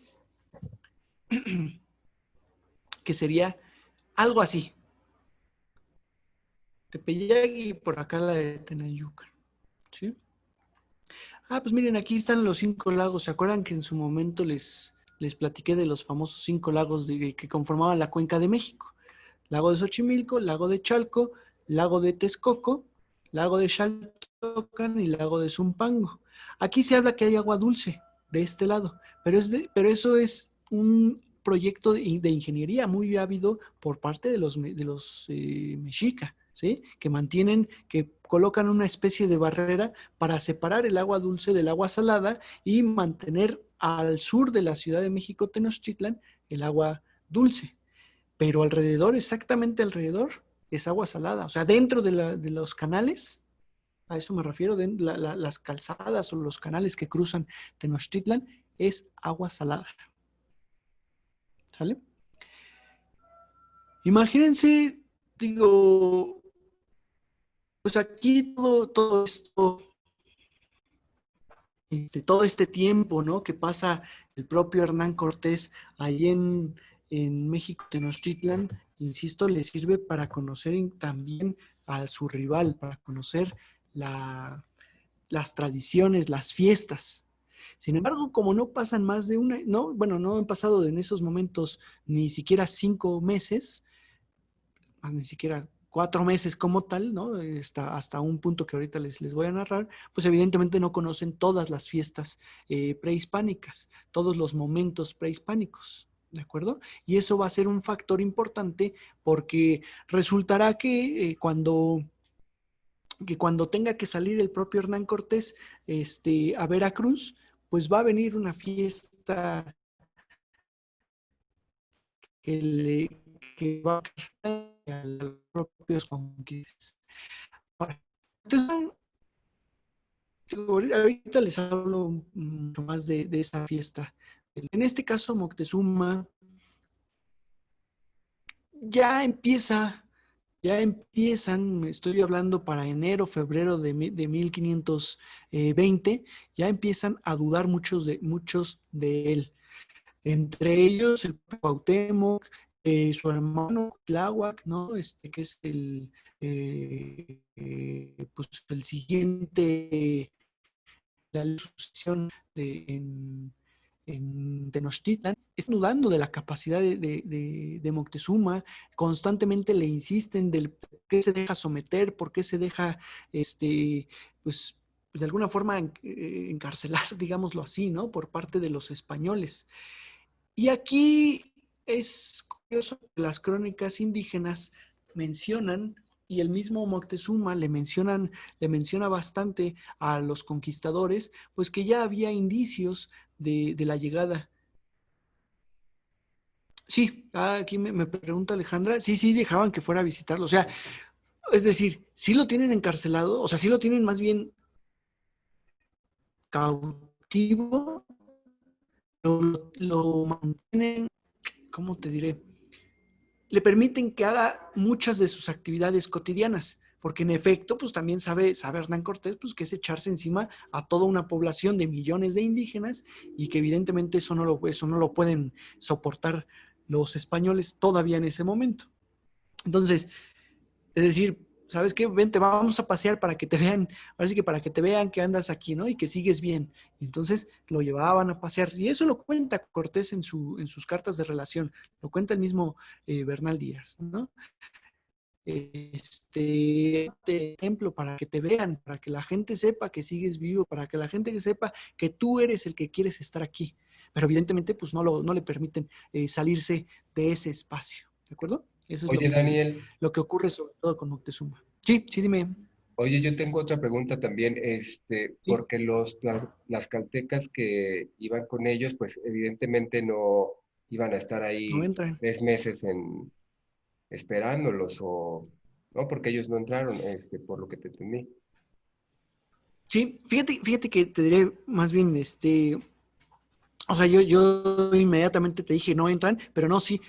Que sería algo así. Tepeyac y por acá la de Tenayuca. ¿Sí? Pues miren, aquí están los 5 lagos. ¿Se acuerdan que en su momento les platiqué de los famosos 5 lagos que conformaban la Cuenca de México? Lago de Xochimilco, lago de Chalco, lago de Texcoco, lago de Xaltocan y lago de Zumpango. Aquí se habla que hay agua dulce de este lado, pero eso es un proyecto de ingeniería muy ávido por parte de los mexica, ¿sí? Que colocan una especie de barrera para separar el agua dulce del agua salada y mantener al sur de la Ciudad de México, Tenochtitlan, el agua dulce. Pero alrededor, exactamente alrededor, es agua salada. O sea, dentro de los canales, a eso me refiero, las calzadas o los canales que cruzan Tenochtitlan, es agua salada. ¿Sale? Imagínense, digo, pues aquí todo esto, todo este tiempo, ¿no? Que pasa el propio Hernán Cortés ahí en México, Tenochtitlan, insisto, le sirve para conocer también a su rival, para conocer las tradiciones, las fiestas. Sin embargo, como no pasan más de no han pasado en esos momentos ni siquiera 5 meses, ni siquiera 4 meses como tal, ¿no? Hasta un punto que ahorita les voy a narrar, pues evidentemente no conocen todas las fiestas prehispánicas, todos los momentos prehispánicos, ¿de acuerdo? Y eso va a ser un factor importante porque resultará que cuando tenga que salir el propio Hernán Cortés a Veracruz, pues va a venir una fiesta que va a los propios conquistas. Entonces, ahorita les hablo mucho más de esa fiesta. En este caso, Moctezuma ya empiezan, estoy hablando para enero, febrero de 1520, ya empiezan a dudar muchos de él. Entre ellos el Cuauhtémoc, su hermano Tláhuac, ¿no? Que es pues el siguiente, la sucesión en Tenochtitlan, están dudando de la capacidad de Moctezuma, constantemente le insisten del por qué se deja someter, por qué se deja, pues de alguna forma encarcelar, digámoslo así, ¿no? Por parte de los españoles. Y aquí es curioso que las crónicas indígenas mencionan, y el mismo Moctezuma le menciona bastante a los conquistadores, pues que ya había indicios de la llegada. Sí, aquí me pregunta Alejandra, sí, dejaban que fuera a visitarlo. O sea, es decir, sí lo tienen encarcelado, o sea, sí lo tienen más bien cautivo, lo mantienen, ¿cómo te diré? Le permiten que haga muchas de sus actividades cotidianas, porque en efecto, pues también sabe Hernán Cortés, pues que es echarse encima a toda una población de millones de indígenas y que evidentemente eso no lo pueden soportar los españoles todavía en ese momento. Entonces, es decir, ¿sabes qué? Vente, vamos a pasear para que te vean, ahora sí que para que te vean que andas aquí, ¿no? Y que sigues bien. Entonces lo llevaban a pasear. Y eso lo cuenta Cortés en sus cartas de relación. Lo cuenta el mismo Bernal Díaz, ¿no? Templo para que te vean, para que la gente sepa que sigues vivo, para que la gente sepa que tú eres el que quieres estar aquí. Pero evidentemente, pues no le permiten salirse de ese espacio, ¿de acuerdo? Eso es Oye, Daniel, lo que ocurre sobre todo con Moctezuma. Sí, sí, dime. oye, yo tengo otra pregunta también, Sí, porque las caltecas que iban con ellos, pues evidentemente no iban a estar no ahí entran. 3 meses esperándolos, no, porque ellos no entraron, por lo que te entendí. Sí, fíjate que te diré más bien, o sea, yo inmediatamente te dije, no entran, pero no, sí,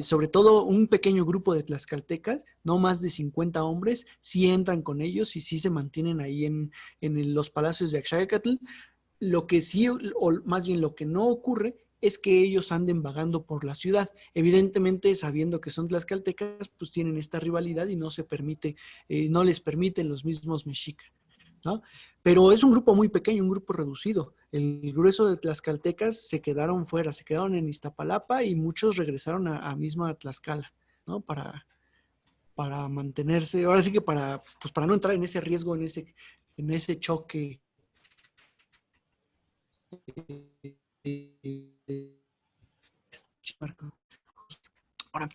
sobre todo un pequeño grupo de tlaxcaltecas, no más de 50 hombres, sí entran con ellos y sí se mantienen ahí en los palacios de Axayacatl. Lo que sí, o más bien lo que no ocurre, es que ellos anden vagando por la ciudad. Evidentemente, sabiendo que son tlaxcaltecas, pues tienen esta rivalidad y no les permiten los mismos mexicas, ¿no? Pero es un grupo muy pequeño, un grupo reducido. El grueso de tlaxcaltecas se quedaron fuera, se quedaron en Iztapalapa y muchos regresaron a misma Tlaxcala, ¿no? Para mantenerse, ahora sí que pues para no entrar en ese riesgo, en ese choque. Ahora,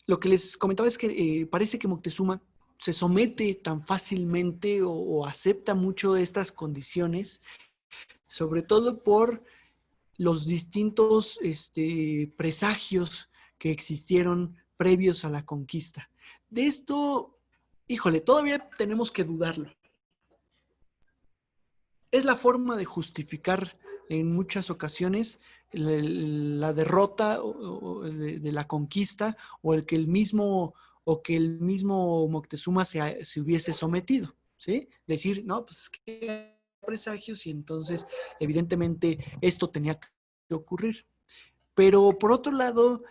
lo que les comentaba es que parece que Moctezuma se somete tan fácilmente o acepta mucho estas condiciones, sobre todo por los distintos presagios que existieron previos a la conquista. De esto, híjole, todavía tenemos que dudarlo. Es la forma de justificar en muchas ocasiones la derrota de la conquista o que el mismo Moctezuma se hubiese sometido, ¿sí? Decir, no, pues es que presagios y entonces evidentemente esto tenía que ocurrir. Pero por otro lado,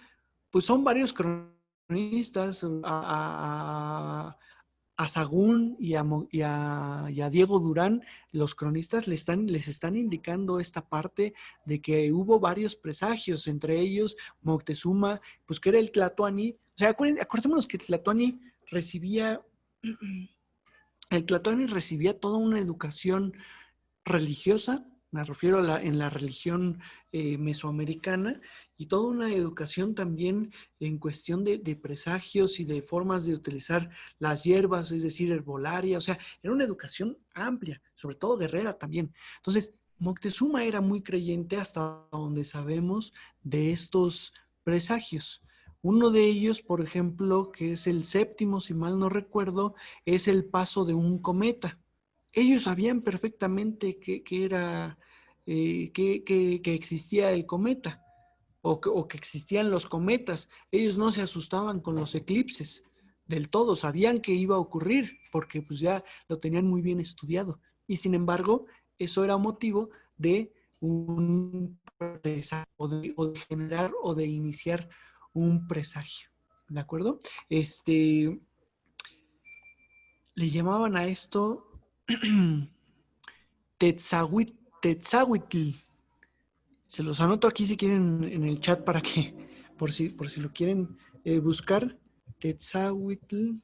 pues son varios cronistas, a Sahagún y a Diego Durán, los cronistas les están indicando esta parte de que hubo varios presagios, entre ellos Moctezuma, pues que era el Tlatoani. O sea, acordémonos que el Tlatoani recibía toda una educación religiosa, me refiero en la religión mesoamericana, y toda una educación también en cuestión de presagios y de formas de utilizar las hierbas, es decir, herbolaria, o sea, era una educación amplia, sobre todo guerrera también. Entonces, Moctezuma era muy creyente hasta donde sabemos de estos presagios. Uno de ellos, por ejemplo, que es el séptimo, si mal no recuerdo, es el paso de un cometa. Ellos sabían perfectamente que existía el cometa o que existían los cometas. Ellos no se asustaban con los eclipses del todo, sabían que iba a ocurrir porque pues ya lo tenían muy bien estudiado. Y sin embargo, eso era motivo de un presagio o de generar o de iniciar un presagio. ¿De acuerdo? Le llamaban a esto Tetzahuitl. Se los anoto aquí si quieren en el chat para que, por si lo quieren buscar. Tetzahuitl.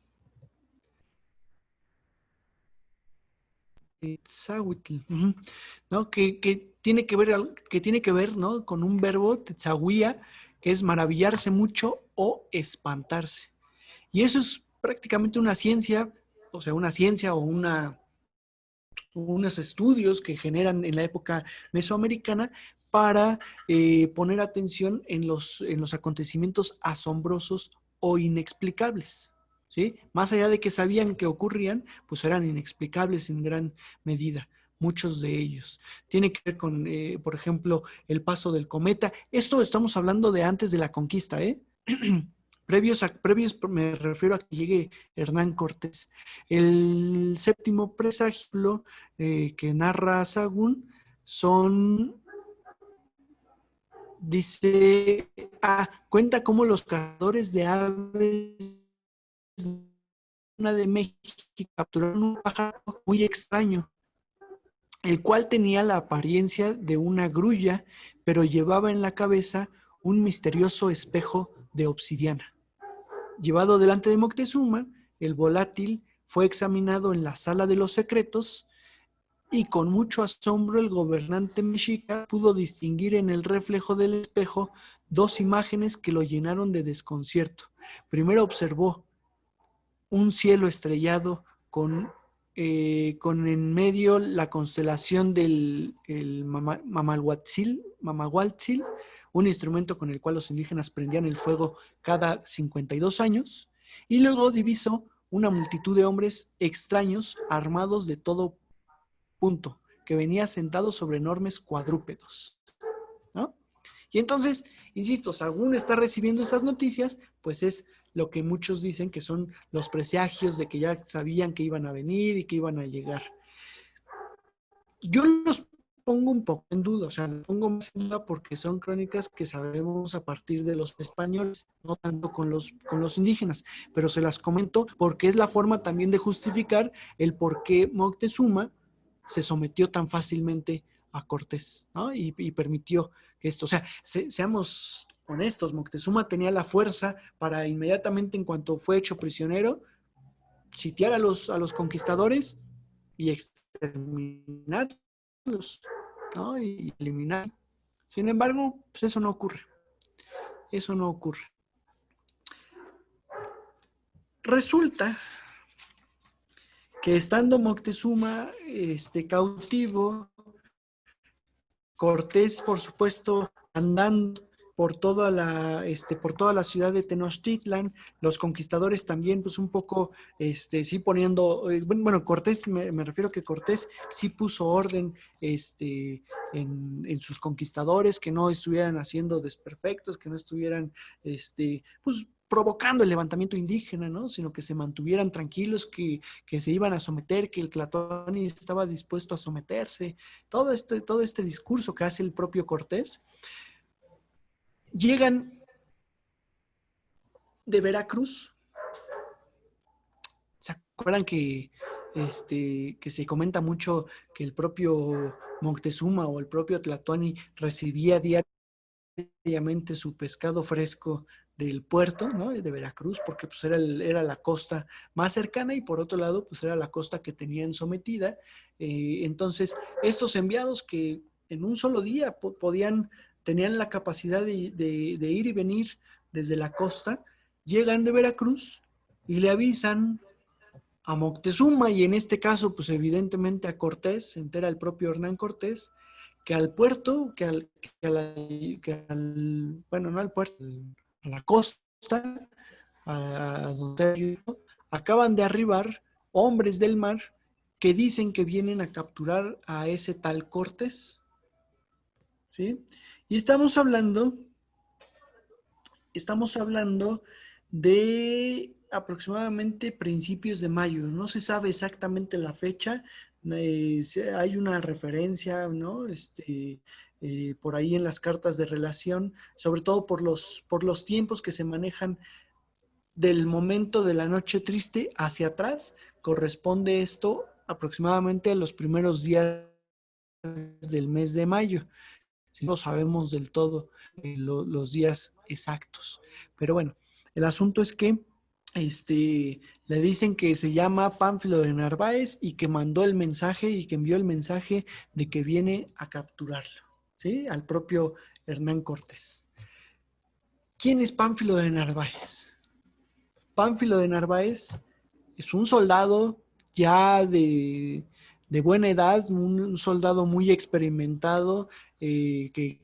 Tetzahuitl. Uh-huh. ¿No? Que tiene que ver, ¿no? Con un verbo, tetzahuía, que es maravillarse mucho o espantarse. Y eso es prácticamente una ciencia, o sea, una ciencia o unos estudios que generan en la época mesoamericana para poner atención en los acontecimientos asombrosos o inexplicables, ¿sí? Más allá de que sabían que ocurrían, pues eran inexplicables en gran medida. muchos de ellos. Tiene que ver con, por ejemplo, el paso del cometa. Esto estamos hablando de antes de la conquista, ¿eh? Previos, me refiero a que llegue Hernán Cortés. El séptimo presagio que narra Sahagún dice, cuenta cómo los cazadores de aves de México capturaron un pájaro muy extraño, el cual tenía la apariencia de una grulla, pero llevaba en la cabeza un misterioso espejo de obsidiana. Llevado delante de Moctezuma, el volátil fue examinado en la sala de los secretos y con mucho asombro el gobernante mexica pudo distinguir en el reflejo del espejo dos imágenes que lo llenaron de desconcierto. Primero observó un cielo estrellado con en medio la constelación del Mamahuatzil, un instrumento con el cual los indígenas prendían el fuego cada 52 años, y luego divisó una multitud de hombres extraños armados de todo punto, que venía sentados sobre enormes cuadrúpedos, ¿no? Y entonces, insisto, Sahagún está recibiendo estas noticias, pues es lo que muchos dicen que son los presagios de que ya sabían que iban a venir y que iban a llegar. Yo los pongo un poco en duda, o sea, los pongo más en duda porque son crónicas que sabemos a partir de los españoles, no tanto con los indígenas, pero se las comento porque es la forma también de justificar el por qué Moctezuma se sometió tan fácilmente a Cortés, ¿no? Y permitió que esto, o sea, seamos honestos, Moctezuma tenía la fuerza para inmediatamente, en cuanto fue hecho prisionero, sitiar a los conquistadores y exterminarlos, ¿no? Y eliminar. Sin embargo, pues eso no ocurre. Eso no ocurre. Resulta que estando Moctezuma cautivo, Cortés, por supuesto, andando por toda la ciudad de Tenochtitlan, los conquistadores también, pues un poco, sí poniendo, bueno, Cortés, me refiero que Cortés sí puso orden, en sus conquistadores, que no estuvieran haciendo desperfectos, que no estuvieran, pues provocando el levantamiento indígena, ¿no? Sino que se mantuvieran tranquilos, que se iban a someter, que el Tlatoani estaba dispuesto a someterse, todo este discurso que hace el propio Cortés. Llegan de Veracruz. ¿Se acuerdan que se comenta mucho que el propio Moctezuma o el propio Tlatoani recibía diariamente su pescado fresco del puerto, ¿no? De Veracruz, porque pues era la costa más cercana y por otro lado pues era la costa que tenían sometida. Entonces estos enviados que en un solo día tenían la capacidad de ir y venir desde la costa, llegan de Veracruz y le avisan a Moctezuma, y en este caso pues evidentemente a Cortés, se entera el propio Hernán Cortés, que al puerto, bueno, no al puerto, a la costa, a donde acaban de arribar hombres del mar que dicen que vienen a capturar a ese tal Cortés, ¿sí? Y estamos hablando de aproximadamente principios de mayo. No se sabe exactamente la fecha. Hay una referencia, ¿no? Por ahí en las cartas de relación, sobre todo por los tiempos que se manejan del momento de la noche triste hacia atrás. Corresponde esto aproximadamente a los primeros días del mes de mayo. No sabemos del todo los días exactos. Pero bueno, el asunto es que le dicen que se llama Pánfilo de Narváez y que mandó el mensaje y que envió el mensaje de que viene a capturarlo, ¿sí? Al propio Hernán Cortés. ¿Quién es Pánfilo de Narváez? Pánfilo de Narváez es un soldado ya de buena edad, un soldado muy experimentado, que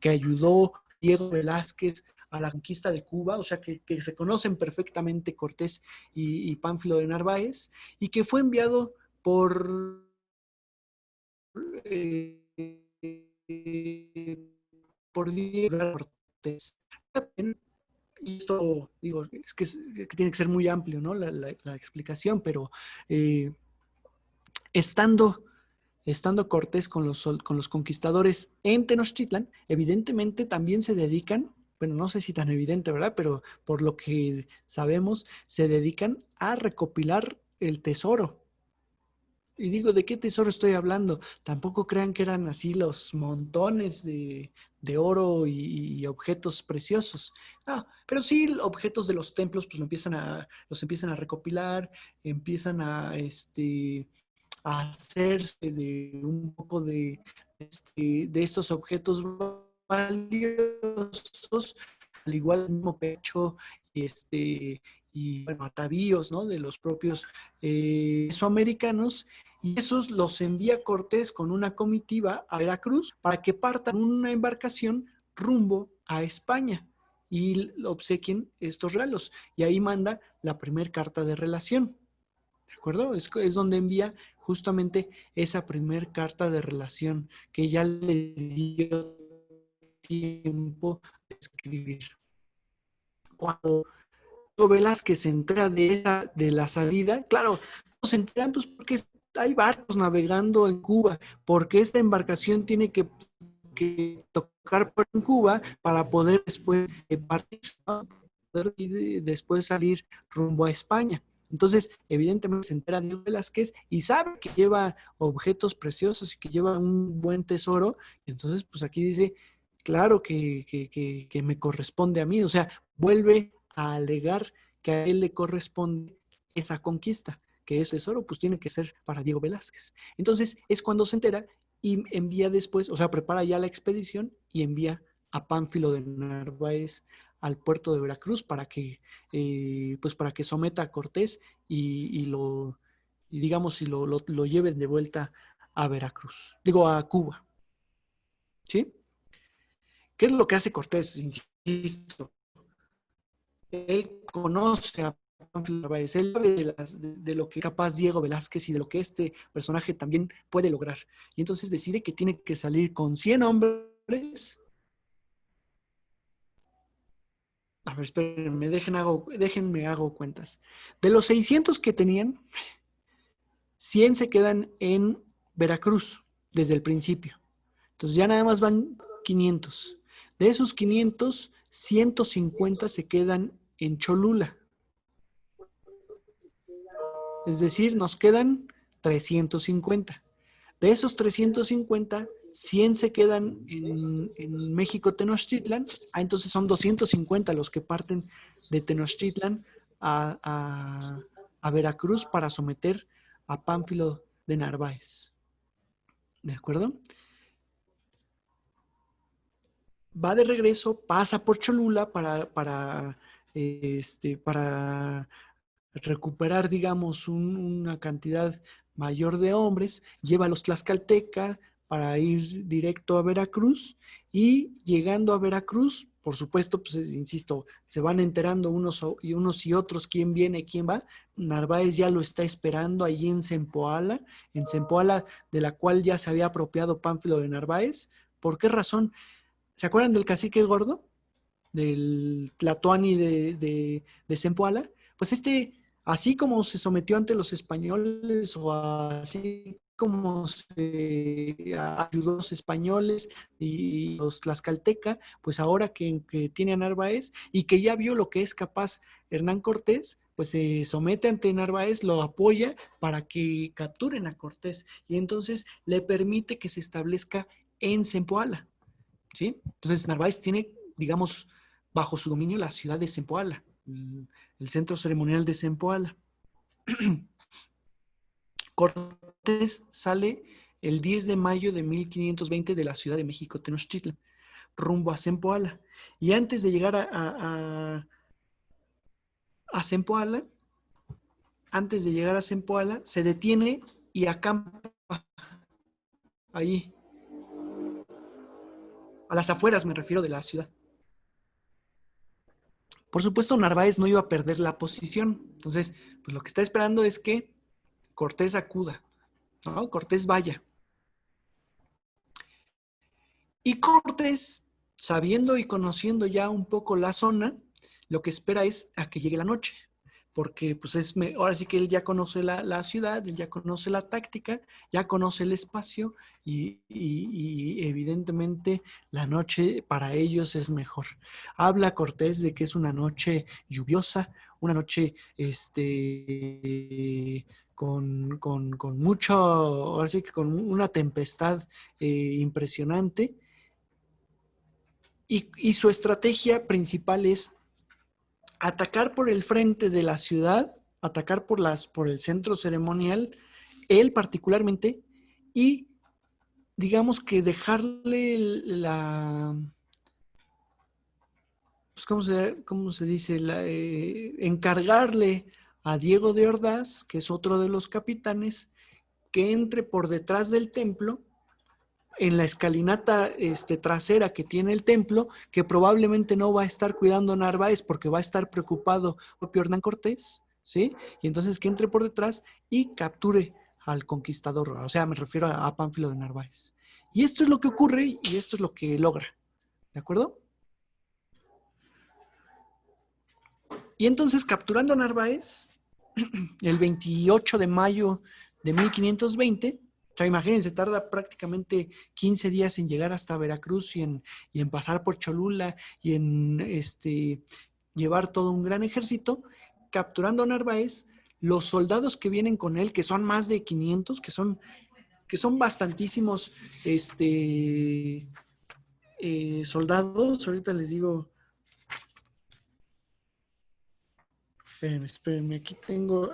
ayudó a Diego Velázquez a la conquista de Cuba, o sea que se conocen perfectamente Cortés y Pánfilo de Narváez, y que fue enviado por por Diego Cortés. Y esto, digo, es que tiene que ser muy amplio, ¿no? La explicación, pero estando Cortés con los conquistadores en Tenochtitlan, evidentemente también se dedican, bueno, no sé si tan evidente, ¿verdad? Pero por lo que sabemos, se dedican a recopilar el tesoro. Y digo, ¿de qué tesoro estoy hablando? Tampoco crean que eran así los montones de oro y objetos preciosos. Ah, pero sí objetos de los templos, pues los empiezan a recopilar, empiezan a hacerse de un poco de estos objetos valiosos, al igual el mismo pecho y bueno, atavíos, ¿no? De los propios mesoamericanos, y esos los envía Cortés con una comitiva a Veracruz para que partan una embarcación rumbo a España y obsequien estos regalos. Y ahí manda la primera carta de relación. ¿De acuerdo? Es donde envía justamente esa primer carta de relación que ya le dio tiempo de escribir. Cuando Velázquez se entera de la salida, claro, se enteran pues porque hay barcos navegando en Cuba, porque esta embarcación tiene que tocar por en Cuba para poder después partir, ¿no? Y después salir rumbo a España. Entonces, evidentemente se entera de Velázquez y sabe que lleva objetos preciosos y que lleva un buen tesoro. Y entonces, pues aquí dice, claro que me corresponde a mí. O sea, vuelve a alegar que a él le corresponde esa conquista, que ese tesoro pues tiene que ser para Diego Velázquez. Entonces es cuando se entera y envía después, o sea, prepara ya la expedición y envía a Pánfilo de Narváez al puerto de Veracruz pues para que someta a Cortés y digamos, lo lleven de vuelta a Veracruz, digo, a Cuba. ¿Sí? ¿Qué es lo que hace Cortés? Insisto, él conoce a Pánfilo Narváez, él sabe de lo que es capaz Diego Velázquez y de lo que este personaje también puede lograr. Y entonces decide que tiene que salir con 100 hombres. A ver, espérenme, déjenme hago cuentas. De los 600 que tenían, 100 se quedan en Veracruz desde el principio. Entonces ya nada más van 500. De esos 500, 150 se quedan en Cholula. Es decir, nos quedan 350. De esos 350, 100 se quedan en México, Tenochtitlan. Entonces son 250 los que parten de Tenochtitlan a Veracruz para someter a Pánfilo de Narváez. ¿De acuerdo? Va de regreso, pasa por Cholula para recuperar, digamos, una cantidad mayor de hombres, lleva a los tlaxcaltecas para ir directo a Veracruz y llegando a Veracruz, por supuesto, pues insisto, se van enterando unos y otros quién viene, quién va. Narváez ya lo está esperando allí en Zempoala, de la cual ya se había apropiado Pánfilo de Narváez. ¿Por qué razón? ¿Se acuerdan del cacique gordo? Del Tlatoani de Zempoala. Pues así como se sometió ante los españoles o así como se ayudó a los españoles y los tlaxcalteca, pues ahora que tiene a Narváez y que ya vio lo que es capaz Hernán Cortés, pues se somete ante Narváez, lo apoya para que capturen a Cortés y entonces le permite que se establezca en Zempoala, ¿sí? Entonces Narváez tiene, digamos, bajo su dominio la ciudad de Zempoala, el centro ceremonial de Zempoala. Cortés sale el 10 de mayo de 1520 de la Ciudad de México, Tenochtitlan, rumbo a Zempoala. Y antes de llegar a Zempoala, se detiene y acampa ahí, a las afueras, me refiero, de la ciudad. Por supuesto, Narváez no iba a perder la posición. Entonces, pues lo que está esperando es que Cortés acuda. ¿no? Cortés vaya. Y Cortés, sabiendo y conociendo ya un poco la zona, lo que espera es a que llegue la noche, porque pues ahora sí que él ya conoce la ciudad, él ya conoce la táctica, ya conoce el espacio y evidentemente la noche para ellos es mejor. Habla Cortés de que es una noche lluviosa, una noche con mucho, ahora sí que con una tempestad impresionante. Y su estrategia principal es atacar por el frente de la ciudad, atacar por el centro ceremonial, él particularmente, y digamos que dejarle pues, ¿cómo se dice? Encargarle a Diego de Ordaz, que es otro de los capitanes, que entre por detrás del templo en la escalinata trasera que tiene el templo, que probablemente no va a estar cuidando Narváez porque va a estar preocupado por Hernán Cortés, ¿sí? Y entonces que entre por detrás y capture al conquistador, o sea, me refiero a Pánfilo de Narváez. Y esto es lo que ocurre y esto es lo que logra, ¿de acuerdo? Y entonces, capturando a Narváez, el 28 de mayo de 1520, o sea, imagínense, tarda prácticamente 15 días en llegar hasta Veracruz y en pasar por Cholula y en llevar todo un gran ejército, capturando a Narváez, los soldados que vienen con él, que son más de 500, que son bastantísimos soldados, ahorita les digo, espérenme, aquí tengo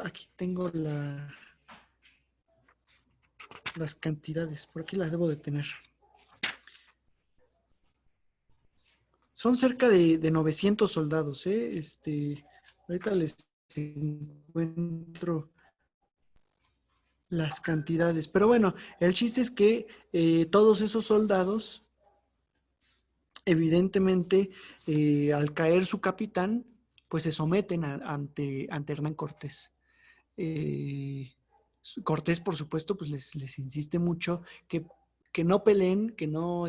las cantidades, por aquí las debo de tener. Son cerca de 900 soldados, ¿eh? Ahorita les encuentro las cantidades. Pero bueno, el chiste es que todos esos soldados, evidentemente, al caer su capitán, pues se someten ante Hernán Cortés. Cortés, por supuesto, pues les insiste mucho que no peleen, que no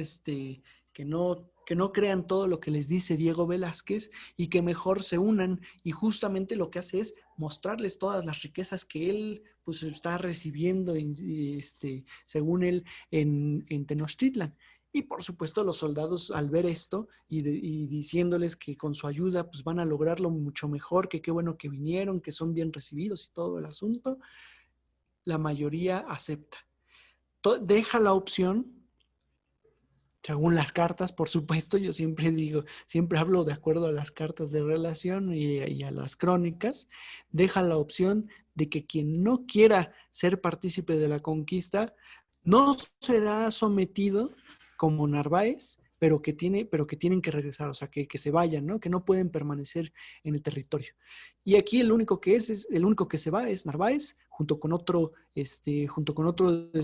crean todo lo que les dice Diego Velázquez y que mejor se unan. Y justamente lo que hace es mostrarles todas las riquezas que él pues está recibiendo, según él, en Tenochtitlan. Y por supuesto los soldados al ver esto y diciéndoles que con su ayuda pues van a lograrlo mucho mejor, que qué bueno que vinieron, que son bien recibidos y todo el asunto, la mayoría acepta. Deja la opción, según las cartas, por supuesto, yo siempre digo, siempre hablo de acuerdo a las cartas de relación y a las crónicas, deja la opción de que quien no quiera ser partícipe de la conquista no será sometido como Narváez, pero que tienen que regresar, o sea, que se vayan, ¿no? Que no pueden permanecer en el territorio. Y aquí el único que se va es Narváez, junto con otro de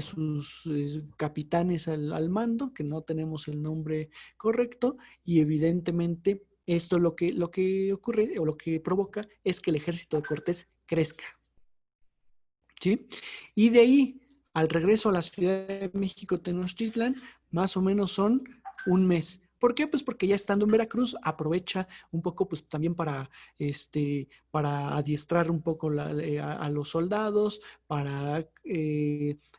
sus capitanes al mando, que no tenemos el nombre correcto, y evidentemente esto lo que ocurre o lo que provoca es que el ejército de Cortés crezca, ¿sí? Y de ahí al regreso a la Ciudad de México, Tenochtitlan, más o menos son un mes. ¿Por qué? Pues porque ya estando en Veracruz aprovecha un poco pues también para adiestrar un poco a los soldados, para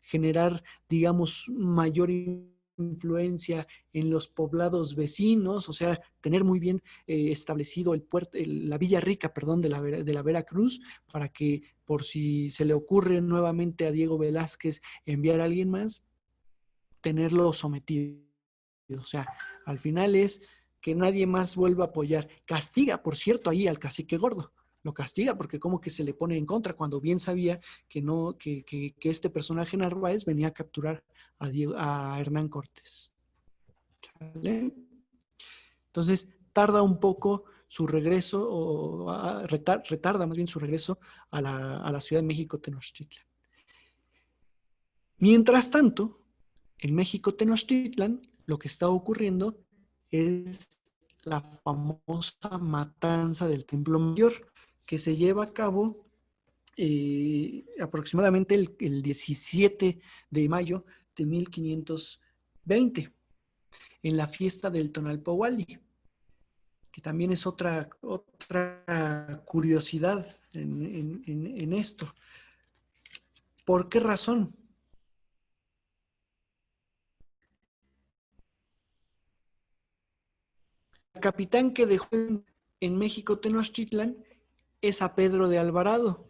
generar, digamos, mayor influencia en los poblados vecinos, o sea, tener muy bien establecido el puerto, la Villa Rica, perdón, de la Veracruz, para que por si se le ocurre nuevamente a Diego Velázquez enviar a alguien más, tenerlo sometido. O sea, al final es que nadie más vuelva a apoyar. Castiga, por cierto, ahí al cacique gordo. Lo castiga porque como que se le pone en contra cuando bien sabía que este personaje Narváez venía a capturar a Hernán Cortés. ¿Vale? Entonces, tarda un poco su regreso, o retarda más bien su regreso a la Ciudad de México, Tenochtitlan. Mientras tanto, en México, Tenochtitlan, lo que está ocurriendo es la famosa matanza del Templo Mayor, que se lleva a cabo aproximadamente el 17 de mayo de 1520, en la fiesta del Tonalpohualli, que también es otra curiosidad en esto. ¿Por qué razón? El capitán que dejó en México Tenochtitlan es a Pedro de Alvarado.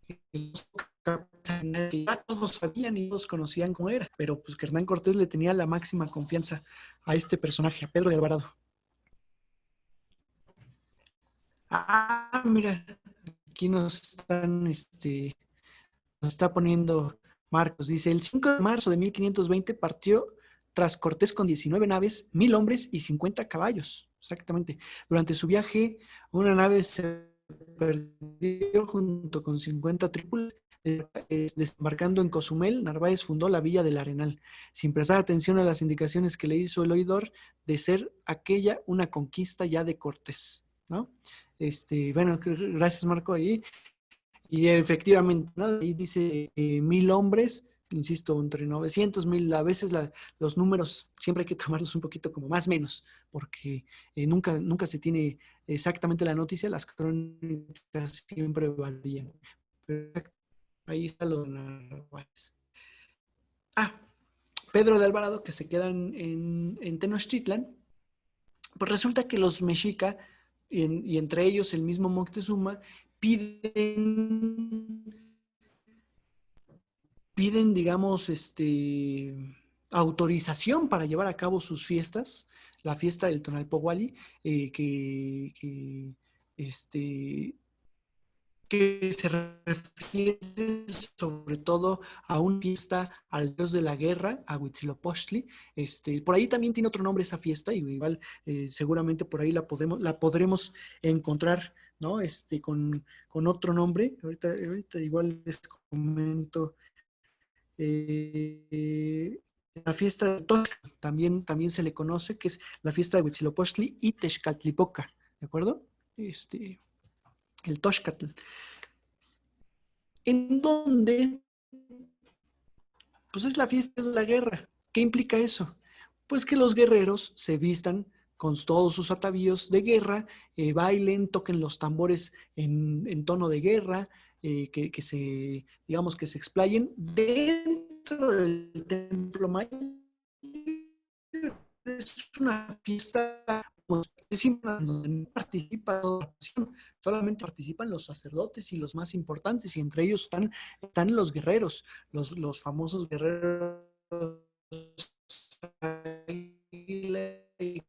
Que ya todos sabían y todos conocían cómo era, pero pues que Hernán Cortés le tenía la máxima confianza a este personaje, a Pedro de Alvarado. Ah, mira, aquí nos está poniendo Marcos. Dice, el 5 de marzo de 1520 partió tras Cortés con 19 naves, 1000 hombres y 50 caballos. Exactamente. Durante su viaje, una nave se perdió junto con 50 tripulantes. Desembarcando en Cozumel, Narváez fundó la Villa del Arenal, sin prestar atención a las indicaciones que le hizo el oidor de ser aquella una conquista ya de Cortés, ¿no? Bueno, gracias Marco ahí. Y efectivamente, ¿no? Ahí dice 1000 hombres, insisto, entre 900, 1000, a veces los números siempre hay que tomarlos un poquito como más menos, porque nunca se tiene exactamente la noticia, las crónicas siempre varían. Pero ahí está lo de Narváez. Pedro de Alvarado, que se quedan en Tenochtitlan, pues resulta que los mexica, y entre ellos el mismo Moctezuma, piden, digamos, autorización para llevar a cabo sus fiestas, la fiesta del Tonalpohualli, que se refiere sobre todo a una fiesta al dios de la guerra, a Huitzilopochtli. Por ahí también tiene otro nombre esa fiesta, y igual seguramente por ahí la podremos encontrar, ¿no? Con otro nombre. Ahorita igual les comento. La fiesta de Toxca también se le conoce, que es la fiesta de Huitzilopochtli y Texcatlipoca, ¿de acuerdo? El Toxcatl. En donde, pues es la fiesta de la guerra. ¿Qué implica eso? Pues que los guerreros se vistan con todos sus atavíos de guerra, bailen, toquen los tambores en tono de guerra, digamos, que se explayen dentro del templo mayor. Es una fiesta, pues, donde no participa toda la nación, solamente participan los sacerdotes y los más importantes, y entre ellos están los guerreros, los famosos guerreros y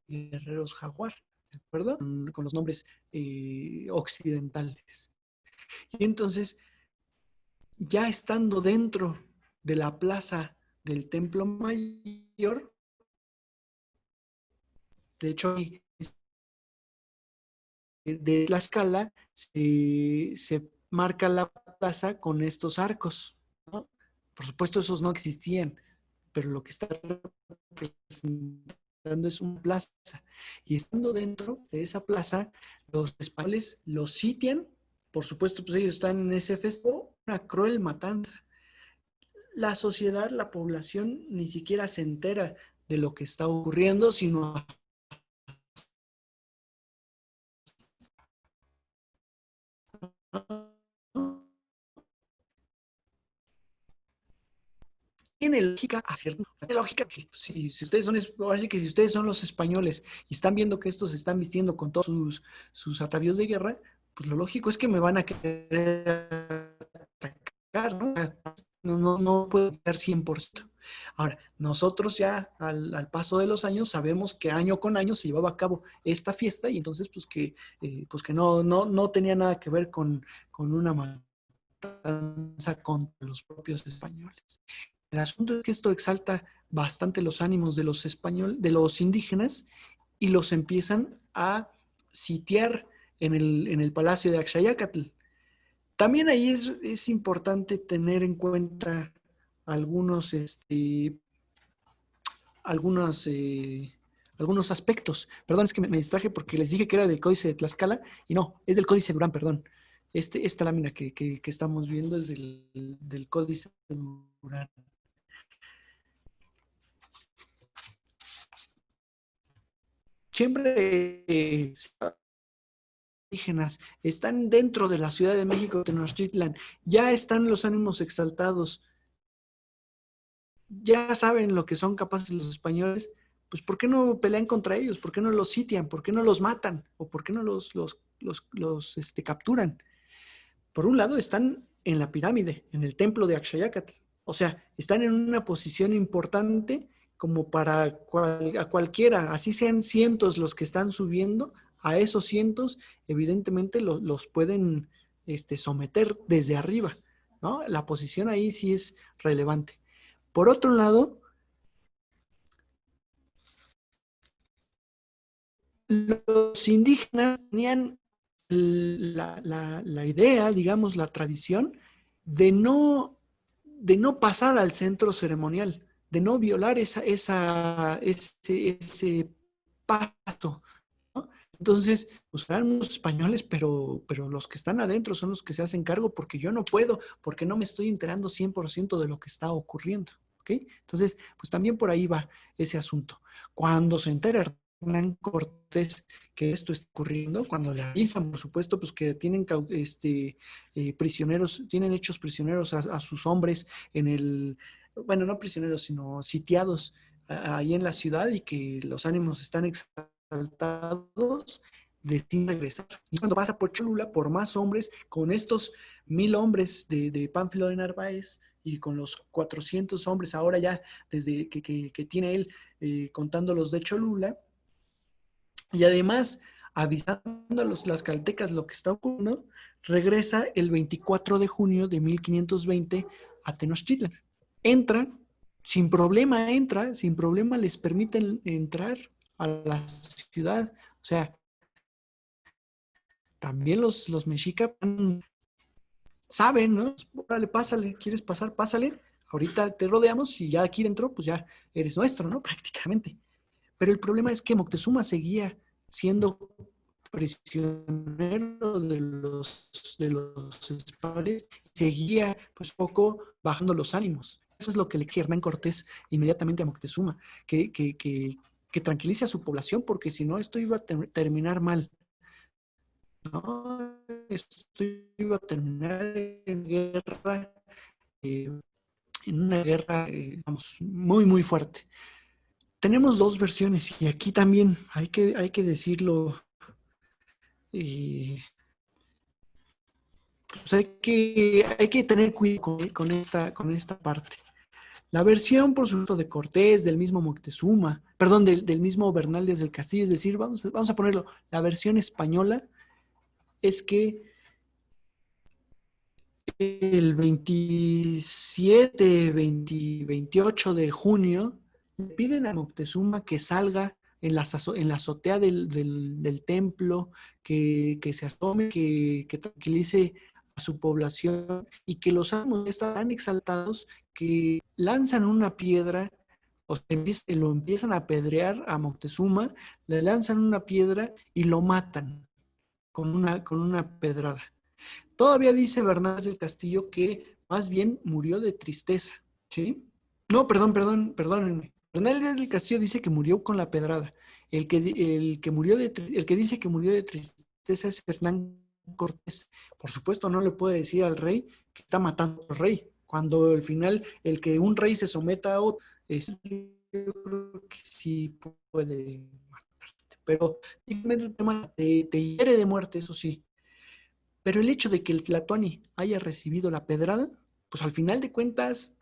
guerreros jaguar, ¿de acuerdo? Con los nombres occidentales. Y entonces, ya estando dentro de la plaza del Templo Mayor, de hecho, de Tlaxcala se marca la plaza con estos arcos, ¿no? Por supuesto, esos no existían, pero lo que está representando es una plaza. Y estando dentro de esa plaza, los españoles los sitian. Por supuesto, pues ellos están en ese festejo, una cruel matanza. La sociedad, la población, ni siquiera se entera de lo que está ocurriendo, sino tiene lógica, tiene lógica que si ustedes son, ahora sí que si ustedes son los españoles y están viendo que estos se están vistiendo con todos sus atavíos de guerra, pues lo lógico es que me van a querer atacar, ¿no? No puede ser 100%. Ahora, nosotros ya al paso de los años sabemos que año con año se llevaba a cabo esta fiesta, y entonces pues que no tenía nada que ver con una matanza contra los propios españoles. El asunto es que esto exalta bastante los ánimos de los de los indígenas, y los empiezan a sitiar en el palacio de Axayacatl. También ahí es importante tener en cuenta algunos algunos aspectos. Perdón, es que me distraje porque les dije que era del Códice de Tlaxcala y no, es del Códice Durán, perdón. Esta lámina que estamos viendo es del Códice Durán. Siempre indígenas están dentro de la Ciudad de México, Tenochtitlan, ya están los ánimos exaltados, ya saben lo que son capaces los españoles, pues ¿por qué no pelean contra ellos? ¿Por qué no los sitian? ¿Por qué no los matan? ¿O por qué no los capturan? Por un lado están en la pirámide, en el templo de Axayácatl, o sea, están en una posición importante como para a cualquiera, así sean cientos los que están subiendo, a esos cientos evidentemente los pueden someter desde arriba, ¿no? La posición ahí sí es relevante. Por otro lado, los indígenas tenían la idea, digamos, la tradición de no pasar al centro ceremonial, de no violar ese paso, ¿no? Entonces, pues eran los españoles, pero los que están adentro son los que se hacen cargo porque yo no puedo, porque no me estoy enterando 100% de lo que está ocurriendo, ¿ok? Entonces, pues también por ahí va ese asunto. Cuando se entera Hernán Cortés que esto está ocurriendo, cuando le avisan, por supuesto, pues que tienen prisioneros, tienen hechos prisioneros a sus hombres bueno, no prisioneros, sino sitiados ahí en la ciudad y que los ánimos están exaltados, deciden regresar. Y cuando pasa por Cholula, por más hombres, con estos 1000 hombres de Pánfilo de Narváez y con los 400 hombres ahora ya desde que tiene él contando los de Cholula, y además avisando a las caltecas lo que está ocurriendo, regresa el 24 de junio de 1520 a Tenochtitlan. Entra, sin problema les permiten entrar a la ciudad. O sea, también los mexicas saben, ¿no? Órale, pásale, ¿quieres pasar? Pásale. Ahorita te rodeamos y ya aquí dentro, pues ya eres nuestro, ¿no? Prácticamente. Pero el problema es que Moctezuma seguía siendo prisionero de los españoles, seguía pues poco bajando los ánimos. Eso es lo que le exige Hernán Cortés inmediatamente a Moctezuma, que tranquilice a su población, porque si no esto iba a terminar mal. ¿No? Esto iba a terminar en guerra, en una guerra, vamos, muy, muy fuerte. Tenemos dos versiones y aquí también hay que decirlo, pues hay que tener cuidado con esta parte. La versión, por supuesto, de Cortés, del mismo Moctezuma, perdón, del mismo Bernaldez del Castillo, es decir, vamos a ponerlo, la versión española es que el 27, 28 de junio le piden a Moctezuma que salga en la azotea del templo, que se asome, que tranquilice a su población y que los ánimos están tan exaltados que lanzan una piedra o lo empiezan a apedrear a Moctezuma, le lanzan una piedra y lo matan con una pedrada. Todavía dice Bernal del Castillo que más bien murió de tristeza, ¿sí? No, perdónenme. Bernal del Castillo dice que murió con la pedrada. El que dice que murió de tristeza es Hernán Cortés. Por supuesto, no le puede decir al rey que está matando al rey. Cuando al final el que un rey se someta a otro, yo creo que sí puede matarte. Pero el tema te hiere de muerte, eso sí. Pero el hecho de que el Tlatoani haya recibido la pedrada, pues al final de cuentas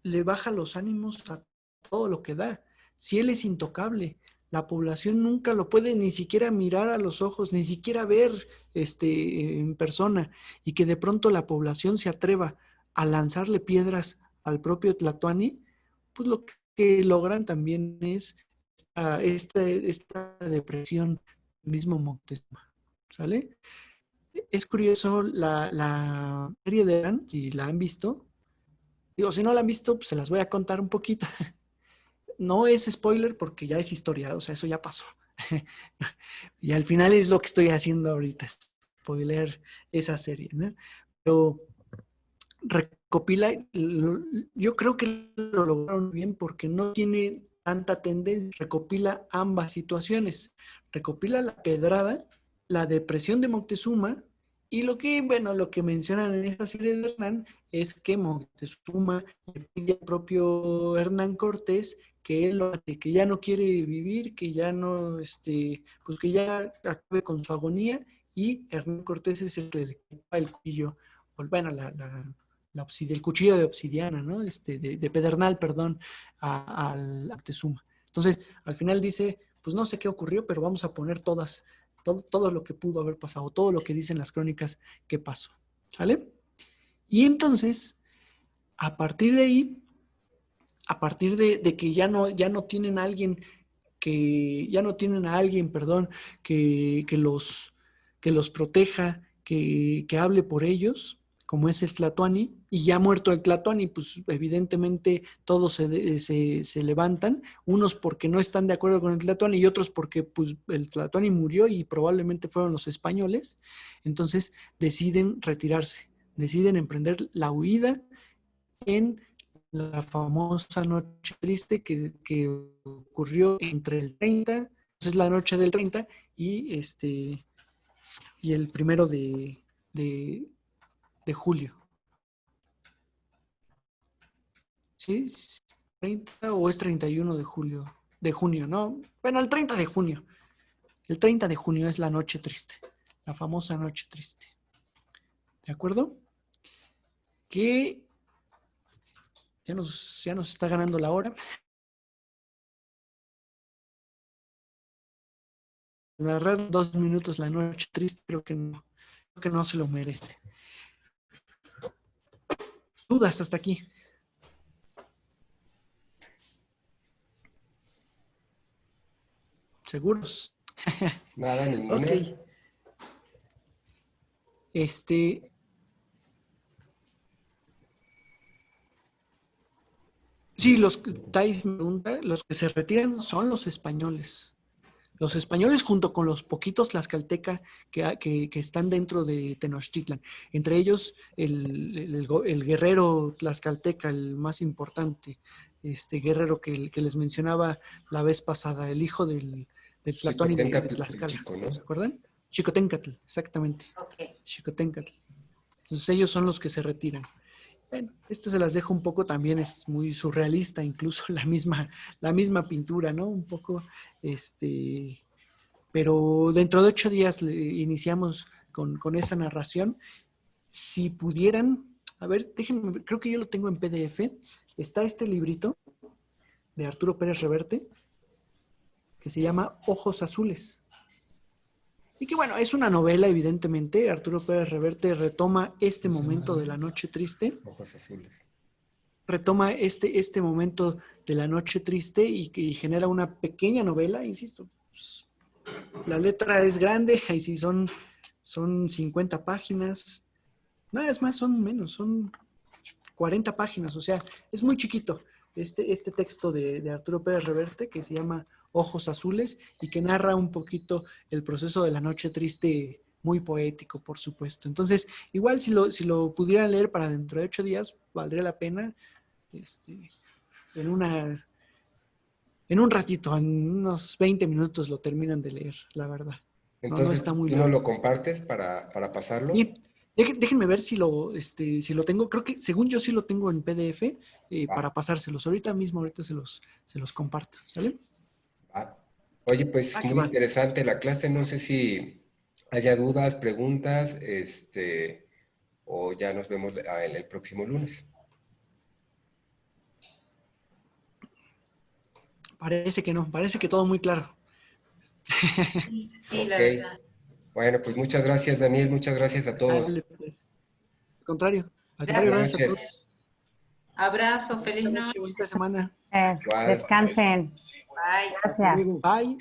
le baja los ánimos a todo lo que da. Si él es intocable, la población nunca lo puede ni siquiera mirar a los ojos, ni siquiera ver en persona, y que de pronto la población se atreva a lanzarle piedras al propio Tlatoani, pues lo que logran también es esta depresión mismo Moctezuma, ¿sale? Es curioso la serie de Dan, si la han visto. Digo, si no la han visto, pues se las voy a contar un poquito. no es spoiler porque ya es historia, o sea, eso ya pasó. Y al final es lo que estoy haciendo ahorita, spoiler esa serie, ¿no? Pero recopila, yo creo que lo lograron bien porque no tiene tanta tendencia, recopila ambas situaciones, recopila la pedrada, la depresión de Moctezuma, y lo que, bueno, lo que mencionan en esta serie de Hernán es que Moctezuma le pide al propio Hernán Cortés que él lo mate, que ya no quiere vivir, que ya no, pues que ya acabe con su agonía, y Hernán Cortés es el que le quita el cuchillo, bueno, el cuchillo de obsidiana, ¿no? De pedernal, perdón, al Moctezuma. Entonces, al final dice, pues no sé qué ocurrió, pero vamos a poner todo lo que pudo haber pasado, todo lo que dicen las crónicas que pasó, ¿sale? Y entonces, a partir de ahí, a partir de que ya no tienen a alguien perdón, que los proteja, que hable por ellos, como es el Tlatoani, y ya muerto el Tlatoani, pues evidentemente todos se levantan, unos porque no están de acuerdo con el Tlatoani y otros porque pues, el Tlatoani murió y probablemente fueron los españoles, entonces deciden retirarse, deciden emprender la huida en la famosa noche triste que ocurrió entre el 30, entonces la noche del 30 y y el 1 de julio. ¿Sí? ¿30 o es 31 de julio? De junio, ¿no? Bueno, el 30 de junio. El 30 de junio es la noche triste, la famosa noche triste. ¿De acuerdo? Que ya nos está ganando la hora. Narrar 2 minutos la noche triste, creo que no se lo merece. ¿Dudas hasta aquí? ¿Seguros? Nada, ninguna. Ok. Sí, Thais me pregunta, los que se retiran son los españoles. Los españoles junto con los poquitos tlaxcalteca que están dentro de Tenochtitlan. Entre ellos el guerrero tlaxcalteca, el más importante, guerrero que les mencionaba la vez pasada, el hijo del Tlatoani de Tlaxcala. Chico, ¿no? ¿Se acuerdan? Xicoténcatl, exactamente. Ok. Xicoténcatl. Entonces ellos son los que se retiran. Bueno, esto se las dejo un poco, también es muy surrealista, incluso la misma pintura, ¿no? Un poco, pero dentro de 8 días iniciamos con esa narración. Si pudieran, a ver, déjenme ver, creo que yo lo tengo en PDF. Está este librito de Arturo Pérez Reverte que se llama Ojos Azules. Y que bueno, es una novela, evidentemente. Arturo Pérez Reverte retoma este momento de la noche triste. Ojos azules. Retoma este momento de la noche triste y genera una pequeña novela, insisto. Pues, la letra es grande, ahí sí son 50 páginas. No, es más, son menos, son 40 páginas, o sea, es muy chiquito este texto de Arturo Pérez Reverte que se llama Ojos Azules y que narra un poquito el proceso de la noche triste, muy poético, por supuesto. Entonces, igual si lo pudieran leer para dentro de 8 días, valdría la pena, en un ratito, en unos 20 minutos lo terminan de leer, la verdad. Entonces, no está muy ¿tú largo. no lo compartes para pasarlo? Y déjenme ver si lo tengo. Creo que según yo sí lo tengo en PDF para pasárselos. Ahorita se los comparto. ¿Sale? Oye, pues muy interesante la clase. No sé si haya dudas, preguntas, o ya nos vemos el próximo lunes. Parece que no, parece que todo muy claro. Sí, la verdad. Bueno, pues muchas gracias, Daniel. Muchas gracias a todos. Dale, pues. Al contrario, Gracias. gracias a todos. Abrazo, feliz noche. Bonita semana. Igual. Descansen. Bye. Gracias. Bye.